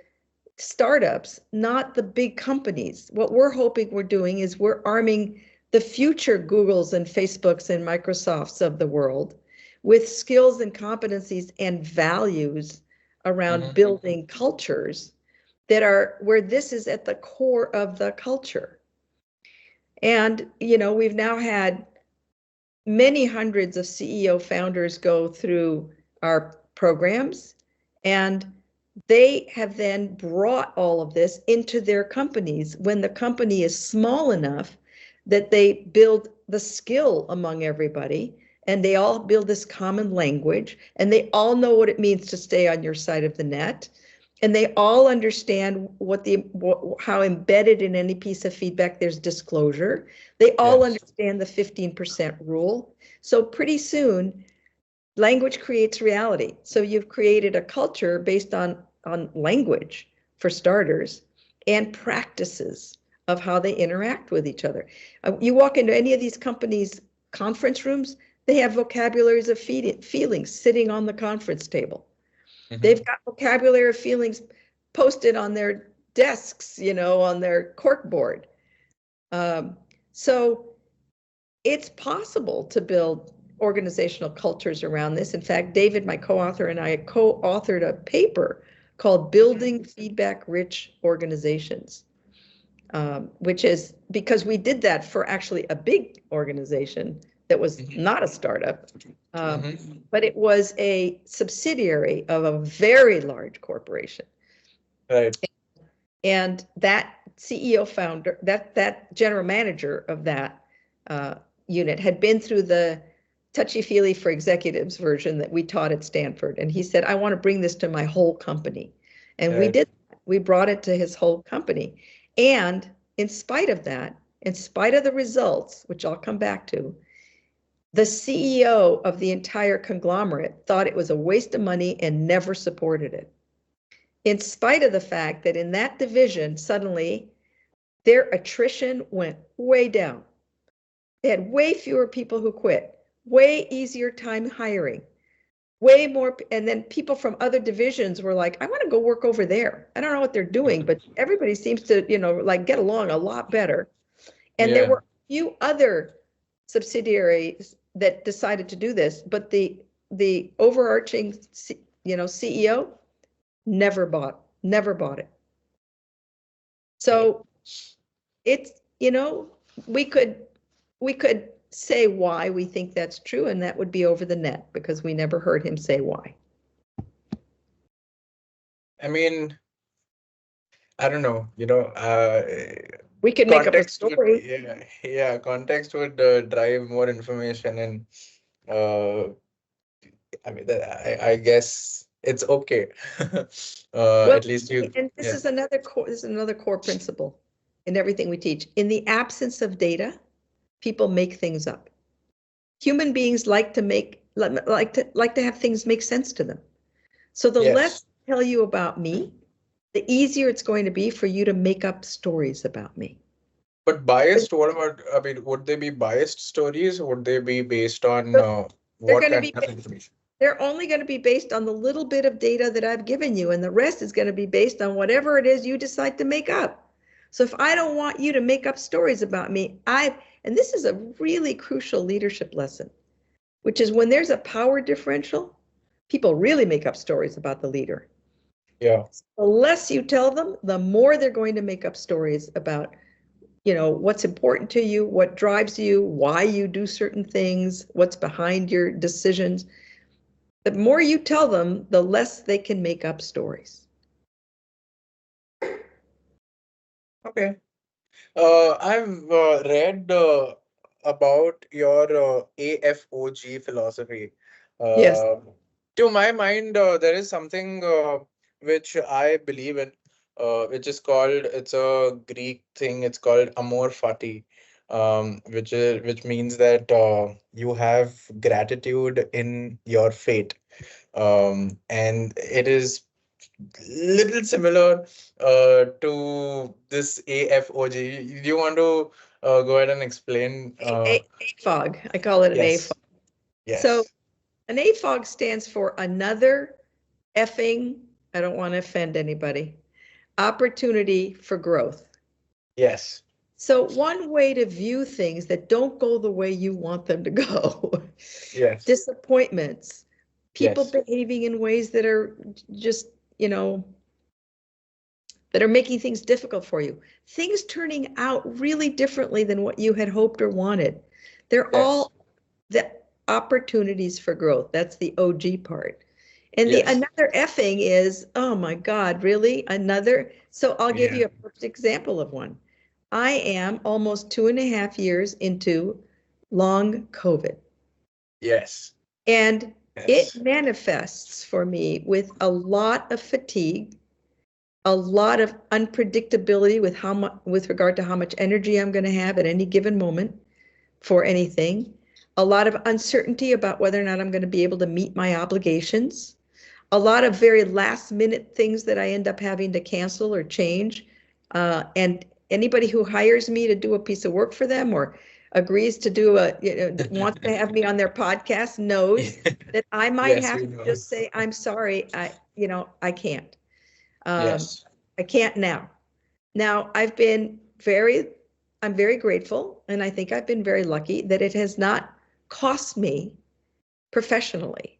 startups, not the big companies. What we're hoping we're doing is we're arming the future Googles and Facebooks and Microsofts of the world with skills and competencies and values around building cultures that are where this is at the core of the culture. And, we've now had many hundreds of CEO founders go through our programs, and they have then brought all of this into their companies when the company is small enough that they build the skill among everybody, and they all build this common language, and they all know what it means to stay on your side of the net, and they all understand how embedded in any piece of feedback there's disclosure. They all understand the 15% rule. So pretty soon, language creates reality. So you've created a culture based on language, for starters, and practices of how they interact with each other. You walk into any of these companies' conference rooms, they have vocabularies of feelings sitting on the conference table. They've got vocabulary of feelings posted on their desks, on their corkboard. So it's possible to build organizational cultures around this. In fact, David, my co-author, and I co-authored a paper called Building Feedback-Rich Organizations, which is because we did that for actually a big organization that was not a startup, but it was a subsidiary of a very large corporation.
Right.
And that CEO founder, that general manager of that unit had been through the Touchy Feely for Executives version that we taught at Stanford. And he said, I want to bring this to my whole company. And we did. We brought it to his whole company. And in spite of that, in spite of the results, which I'll come back to, the CEO of the entire conglomerate thought it was a waste of money and never supported it. In spite of the fact that in that division, suddenly their attrition went way down. They had way fewer people who quit, way easier time hiring, way more. And then people from other divisions were like, I want to go work over there. I don't know what they're doing, but everybody seems to, get along a lot better. And there were a few other subsidiaries that decided to do this, but the overarching, CEO never bought it. So it's, we could say why we think that's true, and that would be over the net because we never heard him say why.
I mean, I don't know,
we could make up a story.
Context would drive more information, and I mean, I guess it's okay. At least you.
And this is another core principle in everything we teach. In the absence of data, people make things up. Human beings like to have things make sense to them. So the less I tell you about me, the easier it's going to be for you to make up stories about me.
But biased, what about, would they be biased stories? Would they be based on what kind of information?
they're only going to be based on the little bit of data that I've given you, and the rest is going to be based on whatever it is you decide to make up. So if I don't want you to make up stories about me, and this is a really crucial leadership lesson, which is when there's a power differential, people really make up stories about the leader.
Yeah.
The less you tell them, the more they're going to make up stories about, what's important to you, what drives you, why you do certain things, what's behind your decisions. The more you tell them, the less they can make up stories.
Okay. I've read about your AFOG philosophy.
Yes.
To my mind, there is something which I believe in, which is called, it's a Greek thing, it's called amor fati, which means that you have gratitude in your fate. And it is little similar to this AFOG. Do you want to go ahead and explain?
AFOG. I call it an
Yes.
AFOG.
Yes.
So an AFOG stands for another effing, I don't want to offend anybody, opportunity for growth.
Yes.
So one way to view things that don't go the way you want them to go,
Yes.
disappointments, people
Yes.
behaving in ways that are just, that are making things difficult for you, things turning out really differently than what you had hoped or wanted. They're all the opportunities for growth. That's the OG part. And the another effing is, oh my God, really? Another? So I'll give you a perfect example of one. I am almost 2.5 years into long COVID.
Yes.
And it manifests for me with a lot of fatigue, a lot of unpredictability with with regard to how much energy I'm going to have at any given moment for anything, a lot of uncertainty about whether or not I'm going to be able to meet my obligations, a lot of very last minute things that I end up having to cancel or change. And anybody who hires me to do a piece of work for them or agrees to do wants to have me on their podcast knows that I might have to just say, I'm sorry, I can't. I can't now. Now, I'm very grateful, and I think I've been very lucky that it has not cost me professionally,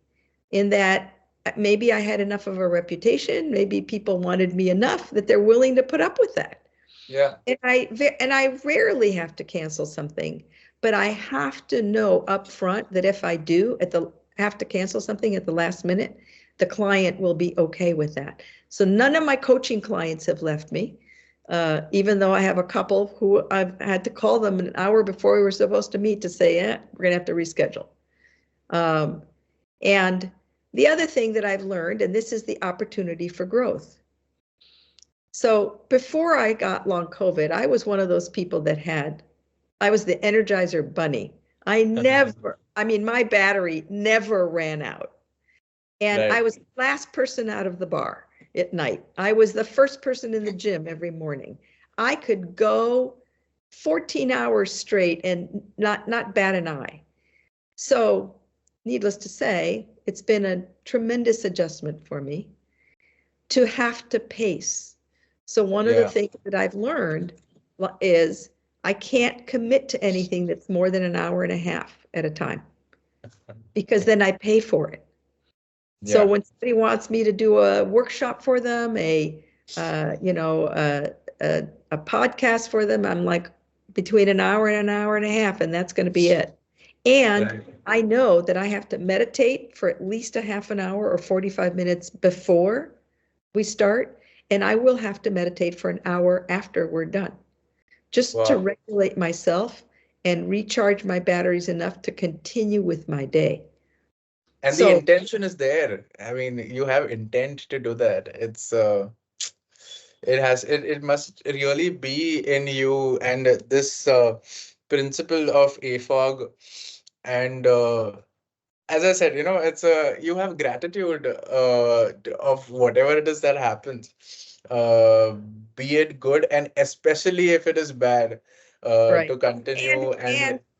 in that maybe I had enough of a reputation, maybe people wanted me enough that they're willing to put up with that.
Yeah.
And I rarely have to cancel something, but I have to know up front that if I do have to cancel something at the last minute, the client will be okay with that. So none of my coaching clients have left me, even though I have a couple who I've had to call them an hour before we were supposed to meet to say, we're going to have to reschedule. And the other thing that I've learned, and this is the opportunity for growth. So before I got long COVID, I was one of those people I was the Energizer bunny. my battery never ran out. And I was the last person out of the bar at night. I was the first person in the gym every morning. I could go 14 hours straight and not bat an eye. So needless to say, it's been a tremendous adjustment for me to have to pace. So one of the things that I've learned is I can't commit to anything that's more than an hour and a half at a time, because then I pay for it. So when somebody wants me to do a workshop for them, a podcast for them, I'm like between an hour and an hour and a half, and that's going to be it. And I know that I have to meditate for at least a half an hour or 45 minutes before we start, and I will have to meditate for an hour after we're done, just to regulate myself and recharge my batteries enough to continue with my day.
And the intention is there. I mean, you have intent to do that. It must really be in you. And this principle of AFOG, and as I said, it's you have gratitude of whatever it is that happens, uh, be it good, and especially if it is bad. to continue.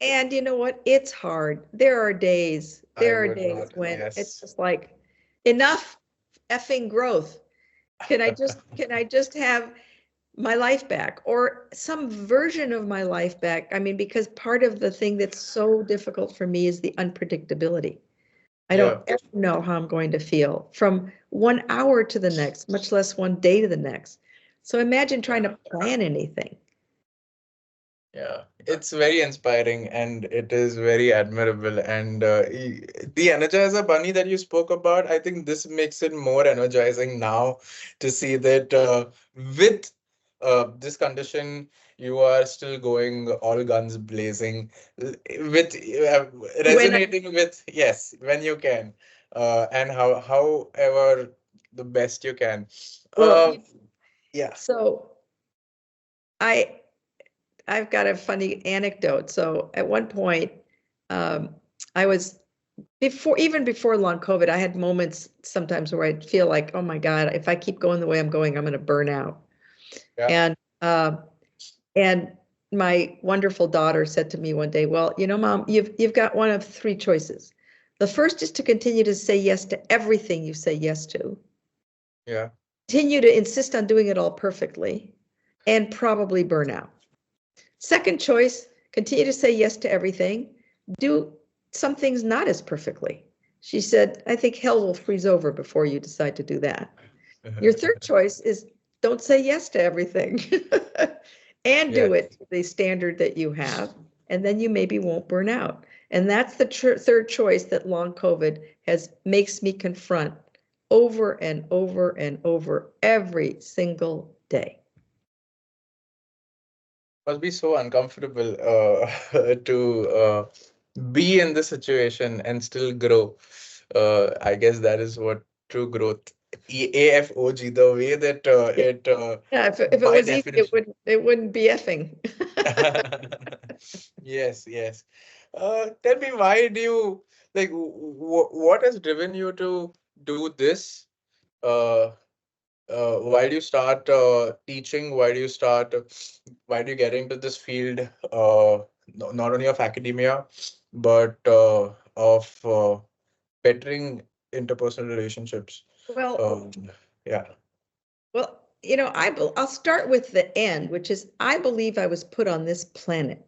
And you know what? It's hard. There are days when it's just like, enough effing growth. Can I just have my life back, or some version of my life back? I mean, because part of the thing that's so difficult for me is the unpredictability. I don't ever know how I'm going to feel from 1 hour to the next, much less one day to the next. So imagine trying to plan anything.
Yeah, it's very inspiring and it is very admirable. And the Energizer Bunny that you spoke about, I think this makes it more energizing now to see that with this condition, you are still going all guns blazing, with resonating with, yes, when you can, and however the best you can.
Well,
yeah.
So I've got a funny anecdote. So at one point, I was even before long COVID, I had moments sometimes where I'd feel like, oh my God, if I keep going the way I'm going, I'm going to burn out. Yeah. And my wonderful daughter said to me one day, well, you know, Mom, you've got one of 3 choices. The first is to continue to say yes to everything you say yes to.
Yeah.
Continue to insist on doing it all perfectly, and probably burn out. Second choice, continue to say yes to everything. Do some things not as perfectly. She said, I think hell will freeze over before you decide to do that. Your third choice is don't say yes to everything and do it to the standard that you have, and then you maybe won't burn out. And that's the third choice that long COVID makes me confront over and over and over every single day.
Must be so uncomfortable to be in this situation and still grow. I guess that is what true growth. AFOG, the way that
yeah, if it was easy, it wouldn't be effing.
Yes. Tell me, why do you like? What has driven you to do this? Why do you start teaching? Why do you get into this field? Not only of academia, but of bettering interpersonal relationships.
Well,
yeah.
Well, you know, I'll start with the end, which is I believe I was put on this planet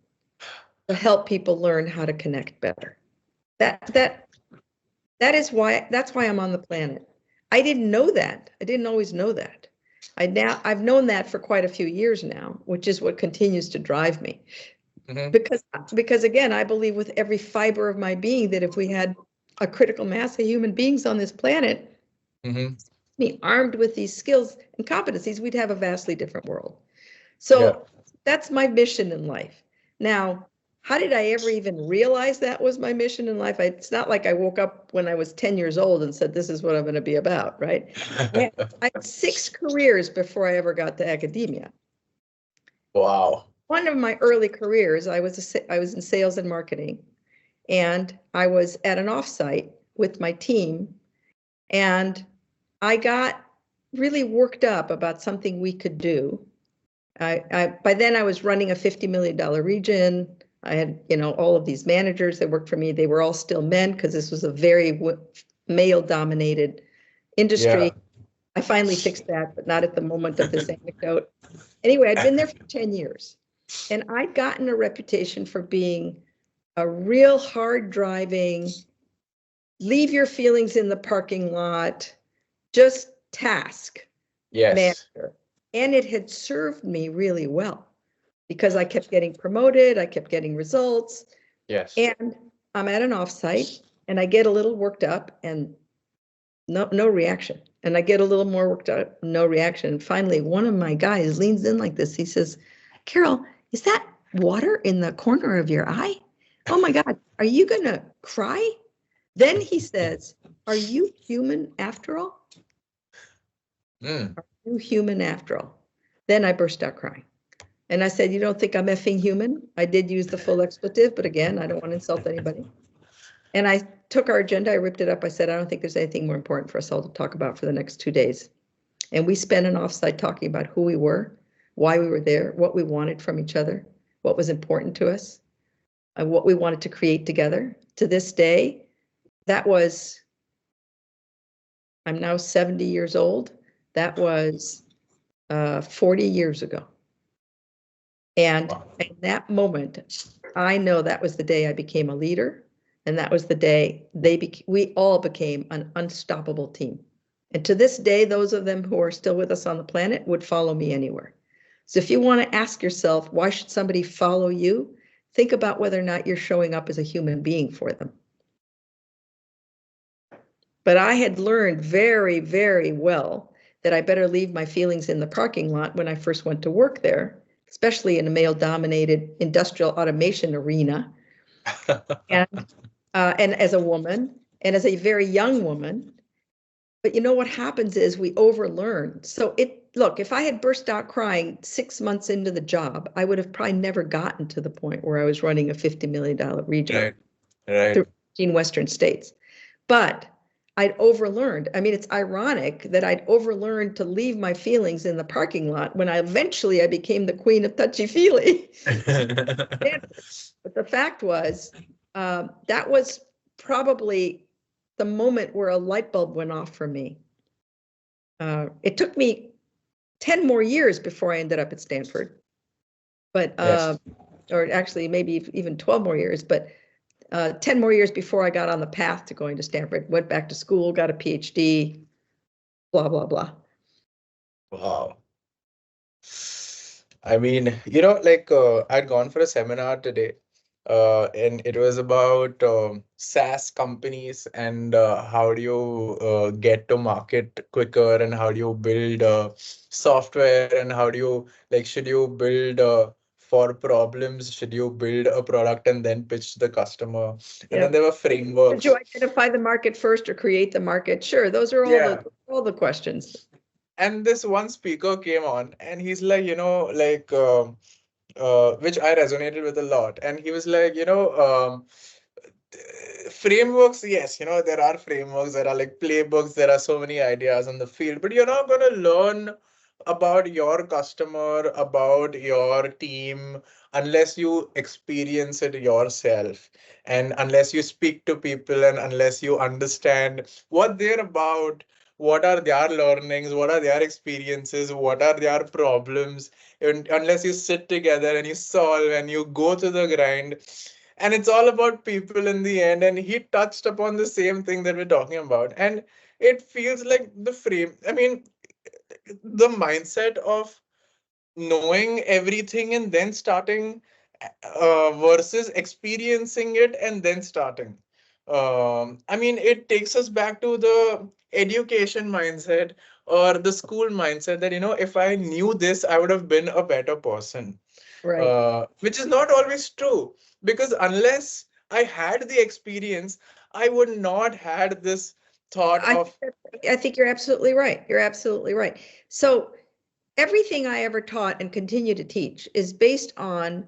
to help people learn how to connect better. That's why I'm on the planet. I didn't know that. I didn't always know that. I've known that for quite a few years now, which is what continues to drive me. Mm-hmm. Because again, I believe with every fiber of my being that if we had a critical mass of human beings on this planet, mm-hmm. armed with these skills and competencies, we'd have a vastly different world. So that's my mission in life. Now, how did I ever even realize that was my mission in life? It's not like I woke up when I was 10 years old and said, this is what I'm going to be about, right? I had 6 careers before I ever got to academia.
Wow.
One of my early careers, I was in sales and marketing, and I was at an offsite with my team, and I got really worked up about something we could do. By then I was running a $50 million region. I had, all of these managers that worked for me. They were all still men because this was a very male-dominated industry. Yeah. I finally fixed that, but not at the moment of this anecdote. Anyway, I'd been there for 10 years, and I'd gotten a reputation for being a real hard-driving, leave your feelings in the parking lot, just task manager. And it had served me really well because I kept getting promoted, I kept getting results.
Yes.
And I'm at an offsite and I get a little worked up and no reaction. And I get a little more worked up, no reaction. And finally, one of my guys leans in like this. He says, Carole, is that water in the corner of your eye? Oh my God, are you gonna cry? Then he says, are you human after all? Are you human after all? Then I burst out crying. And I said, you don't think I'm effing human? I did use the full expletive, but again, I don't want to insult anybody. And I took our agenda, I ripped it up. I said, I don't think there's anything more important for us all to talk about for the next 2 days. And we spent an offsite talking about who we were, why we were there, what we wanted from each other. what was important to us, and what we wanted to create together. To this day, that was, I'm now 70 years old. That was 40 years ago. And in that moment, I know that was the day I became a leader. And that was the day we all became an unstoppable team. And to this day, those of them who are still with us on the planet would follow me anywhere. So if you want to ask yourself, why should somebody follow you? Think about whether or not you're showing up as a human being for them. But I had learned very, very well that I better leave my feelings in the parking lot when I first went to work there, especially in a male-dominated industrial automation arena. And as a woman, and as a very young woman. But you know what happens is we overlearn. So look, if I had burst out crying 6 months into the job, I would have probably never gotten to the point where I was running a $50 million region through 15 Western states. But I'd overlearned. I mean, it's ironic that I'd overlearned to leave my feelings in the parking lot when I became the Queen of Touchy Feely. But the fact was, that was probably the moment where a light bulb went off for me. It took me 10 more years before I ended up at Stanford, but or actually maybe even 12 more years, but 10 more years before I got on the path to going to Stanford, went back to school, got a PhD, blah, blah, blah.
Wow. I mean, I'd gone for a seminar today, and it was about SaaS companies and how do you get to market quicker, and how do you build software, and how do you, should you build for problems, should you build a product and then pitch to the customer? And then there were frameworks.
Should you identify the market first or create the market? Sure, those are all the questions.
And this one speaker came on and he's like, which I resonated with a lot. And he was like, frameworks, yes, there are frameworks, there are playbooks, there are so many ideas in the field, but you're not going to learn about your customer, about your team, unless you experience it yourself, and unless you speak to people, and unless you understand what they're about, what are their learnings, what are their experiences, what are their problems, and unless you sit together and you solve and you go to the grind. And it's all about people in the end. And he touched upon the same thing that we're talking about. And it feels like the mindset of knowing everything and then starting versus experiencing it and then starting. It takes us back to the education mindset or the school mindset that, if I knew this, I would have been a better person.
Right.
Which is not always true, because unless I had the experience, I would not had this thought of.
I think you're absolutely right. You're absolutely right. So everything I ever taught and continue to teach is based on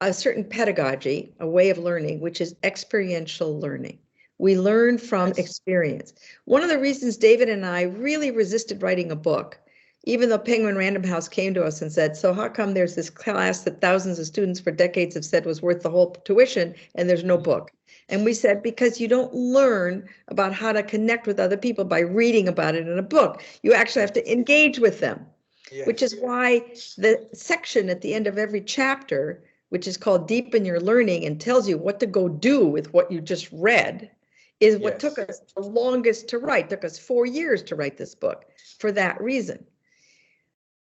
a certain pedagogy, a way of learning, which is experiential learning. We learn from experience. One of the reasons David and I really resisted writing a book, even though Penguin Random House came to us and said, so how come there's this class that thousands of students for decades have said was worth the whole tuition and there's no book? And we said, because you don't learn about how to connect with other people by reading about it in a book. You actually have to engage with them, which is why the section at the end of every chapter, which is called Deepen Your Learning and tells you what to go do with what you just read, is what took us the longest to write. It took us 4 years to write this book for that reason.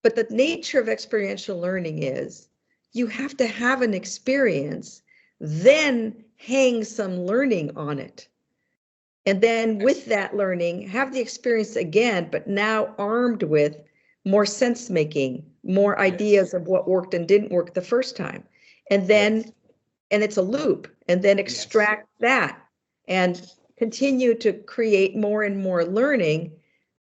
But the nature of experiential learning is you have to have an experience, then hang some learning on it. And then with that learning, have the experience again, but now armed with more sense making, more ideas of what worked and didn't work the first time. And then, and it's a loop, and then extract that and continue to create more and more learning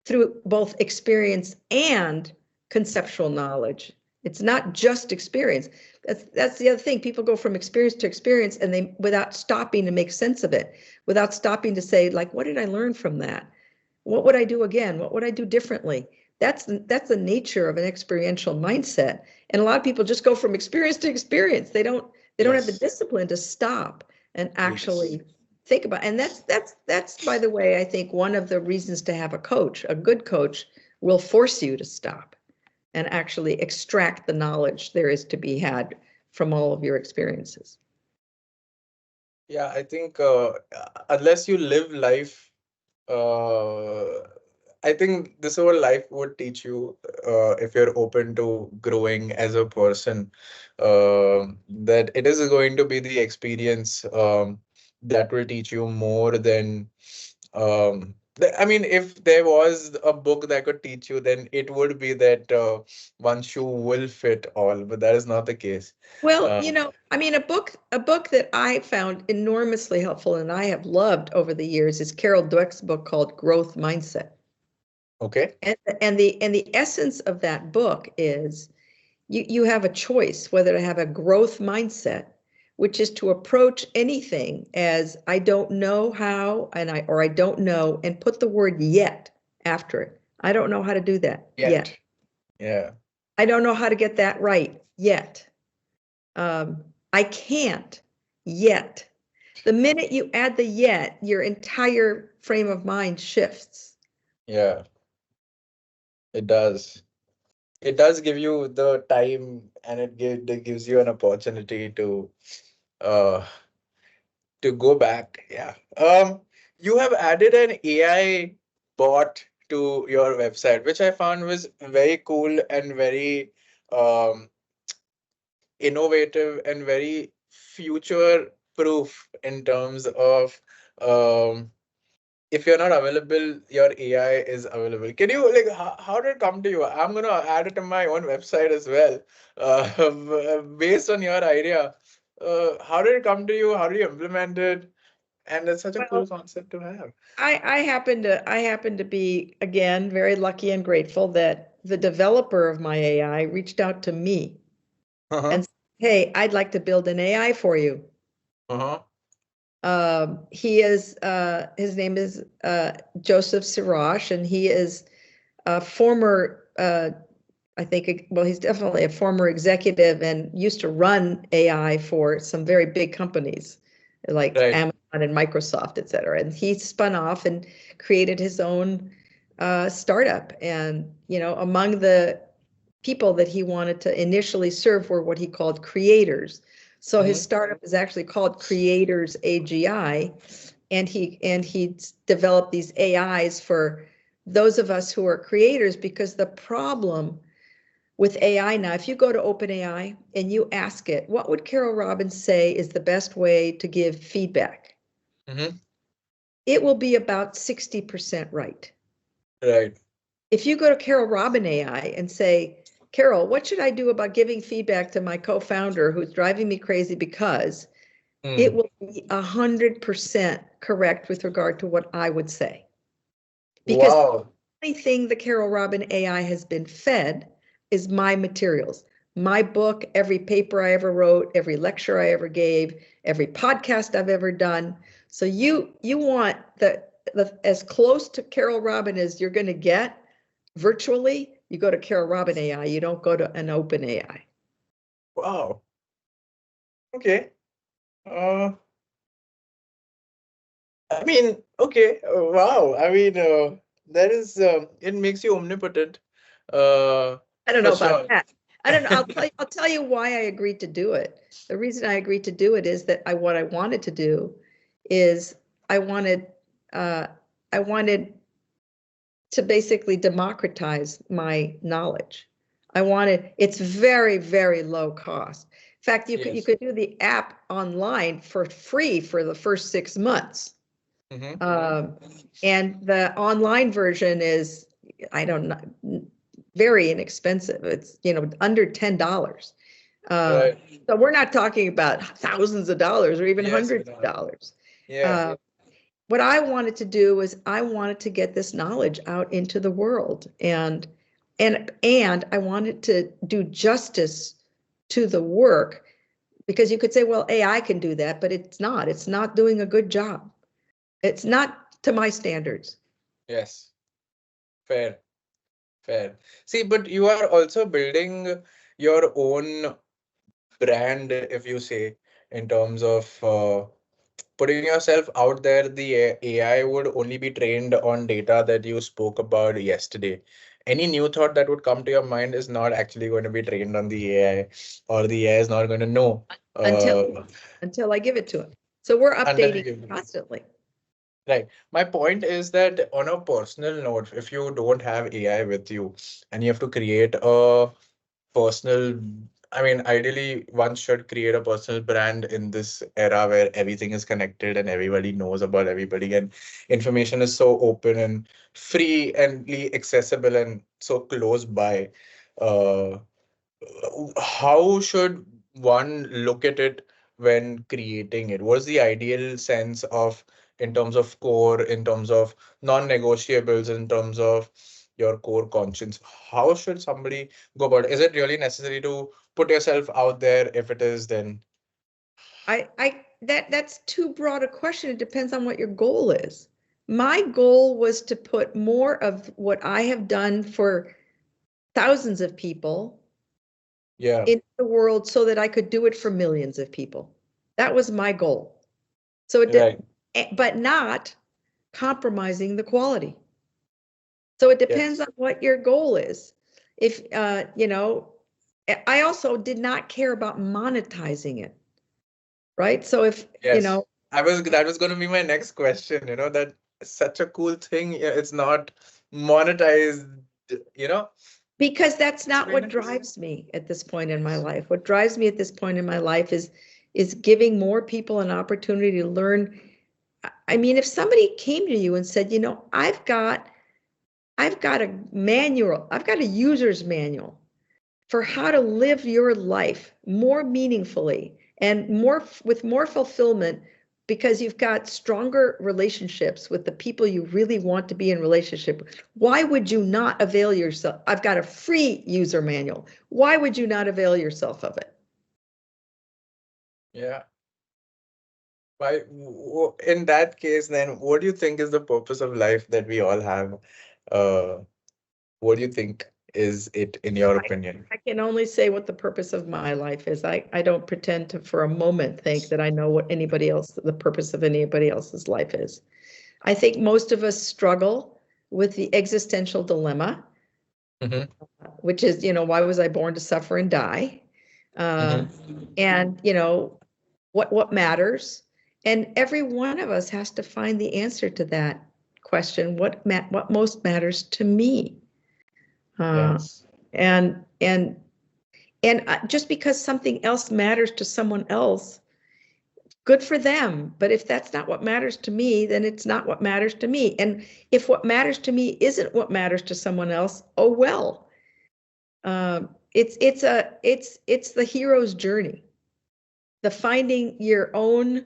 through both experience and conceptual knowledge. It's not just experience. That's the other thing. People go from experience to experience and they, without stopping to make sense of it, without stopping to say, like, what did I learn from that? What would I do again? What would I do differently? That's the nature of an experiential mindset. And a lot of people just go from experience to experience. They don't have the discipline to stop and actually think about. And that's by the way, I think one of the reasons to have a coach. A good coach will force you to stop and actually extract the knowledge there is to be had from all of your experiences.
Yeah, I think unless you live life, I think this whole life would teach you, if you're open to growing as a person, that it is going to be the experience that will teach you more than. I mean, if there was a book that could teach you, then it would be that one shoe will fit all, but that is not the case.
Well, I mean, a book that I found enormously helpful and I have loved over the years is Carol Dweck's book called Growth Mindset.
Okay.
And the essence of that book is you have a choice whether to have a growth mindset, which is to approach anything as I don't know how or I don't know, and put the word yet after it. I don't know how to do that yet.
Yeah.
I don't know how to get that right yet. I can't yet. The minute you add the yet, your entire frame of mind shifts.
Yeah. It does. It does give you the time, and it gives you an opportunity to uh go back. Yeah. You have added an AI bot to your website, which I found was very cool and very um innovative and very future proof in terms of um if you're not available, your AI is available. Can you like how did it come to you? I'm gonna add it to my own website as well, based on your idea. How did it come to you? How do you implement it? And it's such a cool concept to have.
I happen to be, again, very lucky and grateful that the developer of my AI reached out to me and said, hey, I'd like to build an AI for you. His name is Joseph Siraj, and he is a former, I think, well, he's definitely a former executive and used to run AI for some very big companies like Amazon and Microsoft, et cetera. And he spun off and created his own startup. And, among the people that he wanted to initially serve were what he called creators. So his startup is actually called Creators AGI, and he developed these AIs for those of us who are creators, because the problem with AI now, if you go to OpenAI and you ask it, what would Carole Robin say is the best way to give feedback? It will be about 60% right.
Right.
If you go to Carole Robin AI and say, Carole, what should I do about giving feedback to my co-founder who's driving me crazy because it will be 100% correct with regard to what I would say. Because the only thing the Carole Robin AI has been fed is my materials, my book, every paper I ever wrote, every lecture I ever gave, every podcast I've ever done. So you want the as close to Carole Robin as you're going to get virtually. You go to Carole Robin AI. You don't go to an open AI.
Wow. Okay. I mean, okay. Wow. I mean, that is it makes you omnipotent.
I don't know about that. I don't know. I'll tell you why I agreed to do it. The reason I agreed to do it is that what I wanted to do is I wanted to basically democratize my knowledge. It's very, very low cost. In fact, you could do the app online for free for the first 6 months. And the online version is, I don't know, very inexpensive. It's, under $10. So we're not talking about thousands of dollars or even hundreds of dollars. What I wanted to do was I wanted to get this knowledge out into the world, and I wanted to do justice to the work, because you could say, well, AI can do that, but it's not doing a good job. It's not to my standards.
Yes. Fair. Fair. See, but you are also building your own brand, if you say, in terms of putting yourself out there. The AI would only be trained on data that you spoke about yesterday. Any new thought that would come to your mind is not actually going to be trained on the AI, or the AI is not going to know
until until I give it to it. So we're
until you
updating
give it.
constantly.
Right. My point is that on a personal note, if you don't have AI with you and you have to create a personal, I mean, ideally, one should create a personal brand in this era where everything is connected and everybody knows about everybody, and information is so open and free and accessible and so close by. Uh, how should one look at it when creating it? What's the ideal sense of, in terms of core, in terms of non-negotiables, in terms of your core conscience? How should somebody go about it? Is it really necessary to put yourself out there? If it is, then
That's too broad a question. It depends on what your goal is. My goal was to put more of what I have done for thousands of people
yeah,
in the world so that I could do it for millions of people. That was my goal. So it
right.
did, but not compromising the quality. So it depends
Yes.
on what your goal is. If I also did not care about monetizing it, right? So if
Yes. That was going to be my next question. That such a cool thing. Yeah, it's not monetized, you know.
because that's
It's
not
very
what
nice.
drives me at this point in my life. What drives me at this point in my life is giving more people an opportunity to learn. I mean, if somebody came to you and said, I've got a manual, I've got a user's manual for how to live your life more meaningfully and more with more fulfillment because you've got stronger relationships with the people you really want to be in relationship with. Why would you not avail yourself? I've got a free user manual. Why would you not avail yourself of it?
Yeah. In that case, then what do you think is the purpose of life that we all have? Uh, what do you think is it, in your
I,
opinion?
I can only say what the purpose of my life is. I don't pretend to for a moment think that I know what anybody else, the purpose of anybody else's life is. I think most of us struggle with the existential dilemma,
Mm-hmm.
which is, why was I born to suffer and die? Uh,
Mm-hmm.
and, what matters? And every one of us has to find the answer to that question. What most matters to me? Uh,
Yes.
and and and just because something else matters to someone else, good for them. But if that's not what matters to me, then it's not what matters to me. And if what matters to me isn't what matters to someone else, oh well. It's the hero's journey, the finding your own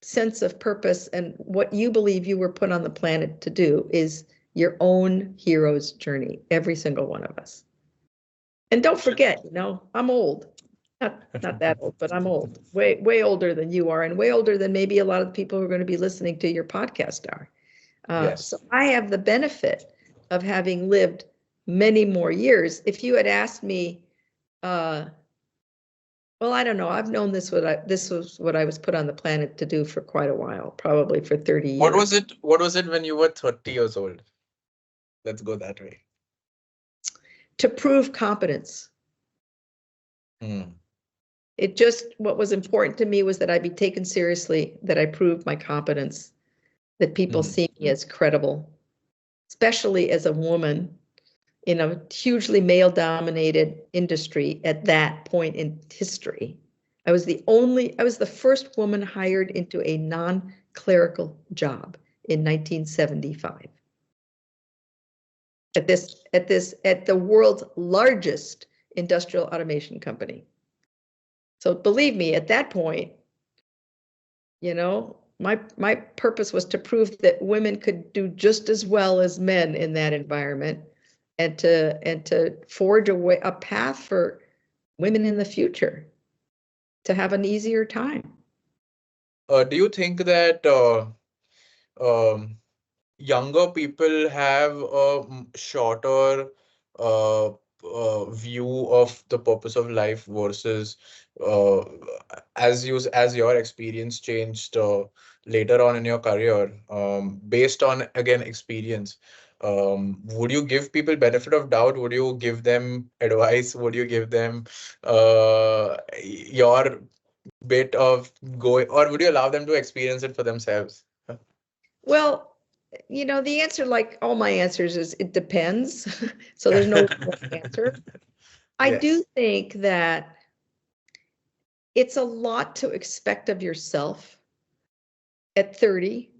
sense of purpose and what you believe you were put on the planet to do is your own hero's journey, every single one of us. And don't forget, I'm old. Not that old, but I'm old. Way older than you are, and way older than maybe a lot of the people who are going to be listening to your podcast are. So
Yes.
I have the benefit of having lived many more years. If you had asked me, well, I don't know. I've known this was what I was put on the planet to do for quite a while, probably for 30
What was
years.
it? What was it when you were 30 years old? Let's go that way.
To prove competence.
Hmm.
What was important to me was that I be taken seriously, that I prove my competence, that people
Hmm.
see me as credible, especially as a woman in a hugely male dominated industry at that point in history. I was the first woman hired into a non-clerical job in 1975 at the world's largest industrial automation company. So believe me, at that point, my purpose was to prove that women could do just as well as men in that environment, and to forge a path for women in the future to have an easier time.
Do you think that um, younger people have a shorter view of the purpose of life versus uh, as your experience changed later on in your career, based on again experience, would you give people benefit of doubt? Would you give them advice? Would you give them your bit of going, or would you allow them to experience it for themselves?
Well, the answer, like all my answers, is it depends. So there's no answer. I do think that it's a lot to expect of yourself at 30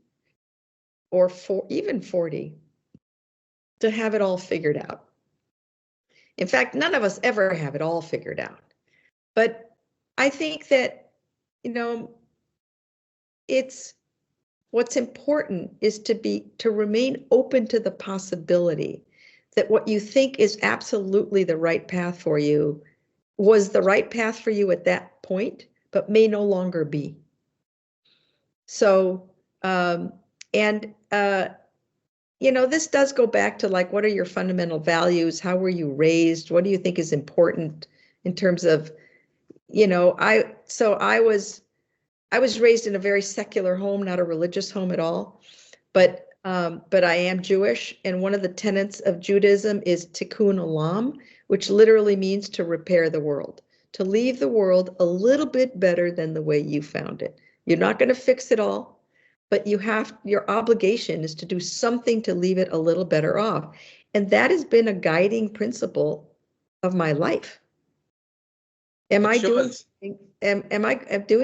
or even 40 to have it all figured out. In fact, none of us ever have it all figured out. But I think that, it's what's important is to remain open to the possibility that what you think is absolutely the right path for you was the right path for you at that point, but may no longer be. So, this does go back to, like, what are your fundamental values? How were you raised? What do you think is important in terms of, I was raised in a very secular home, not a religious home at all, but I am Jewish, and one of the tenets of Judaism is tikkun olam, which literally means to repair the world, to leave the world a little bit better than the way you found it. You're not going to fix it all, but your obligation is to do something to leave it a little better off. And that has been a guiding principle of my life. Am I doing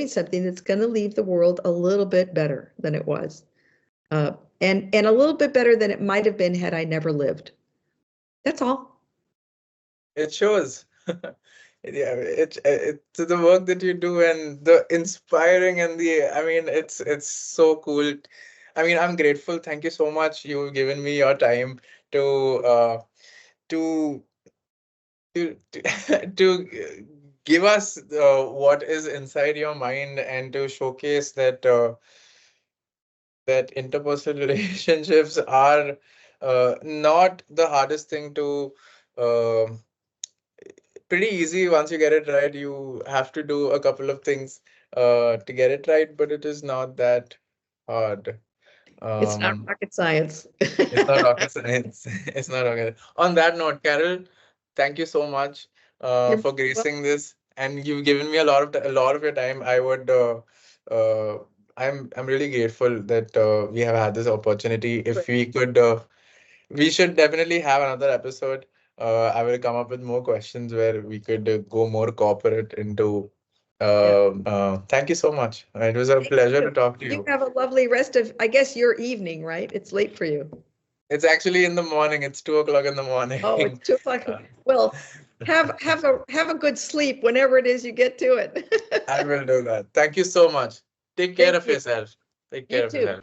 something that's going to leave the world a little bit better than it was? And a little bit better than it might have been had I never lived. That's all.
It shows. Yeah, it's the work that you do and the inspiring and it's so cool. I'm grateful. Thank you so much. You've given me your time to to to give us what is inside your mind, and to showcase that that interpersonal relationships are not the hardest thing to uh, pretty easy. Once you get it right, you have to do a couple of things to get it right, but it is not that hard.
It's not rocket science.
It's not rocket science. It's not rocket. On that note, Carole, thank you so much for gracing this, and you've given me a lot of your time. Uh, I'm really grateful that we have had this opportunity. If we could, we should definitely have another episode. I will come up with more questions where we could go more corporate into. Thank you so much. It was a pleasure to talk to you.
You have a lovely rest of, I guess, your evening, right? It's late for you.
It's actually in the morning. It's 2 o'clock in the morning.
Oh, it's 2 o'clock. Well, have a good sleep whenever it is you get to it.
I will do that. Thank you so much. Take care of yourself. Take care of yourself.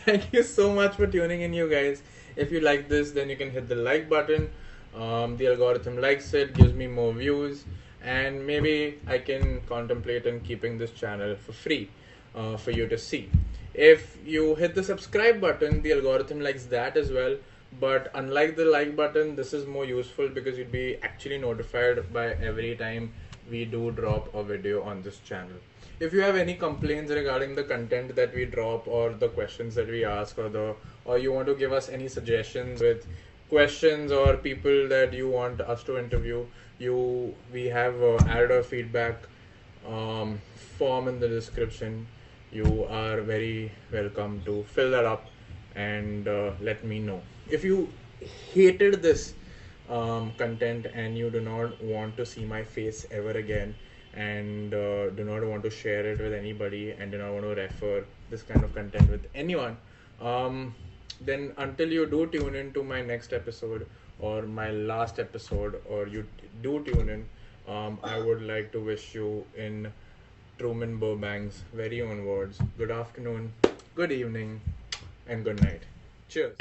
Thank you so much for tuning in, you guys. If you like this, then you can hit the like button. The algorithm likes it, gives me more views, and maybe I can contemplate on keeping this channel for free for you to see. If you hit the subscribe button, the algorithm likes that as well. But unlike the like button, this is more useful because you'd be actually notified by every time we do drop a video on this channel. If you have any complaints regarding the content that we drop, or the questions that we ask, or you want to give us any suggestions with questions or people that you want us to interview, we have added a feedback form in the description. You are very welcome to fill that up and let me know. If you hated this content and you do not want to see my face ever again, and do not want to share it with anybody, and do not want to refer this kind of content with anyone, then until you do tune in to my next episode or my last episode, or you do tune in, I would like to wish you, in Truman Burbank's very own words, good afternoon, good evening, and good night. Cheers.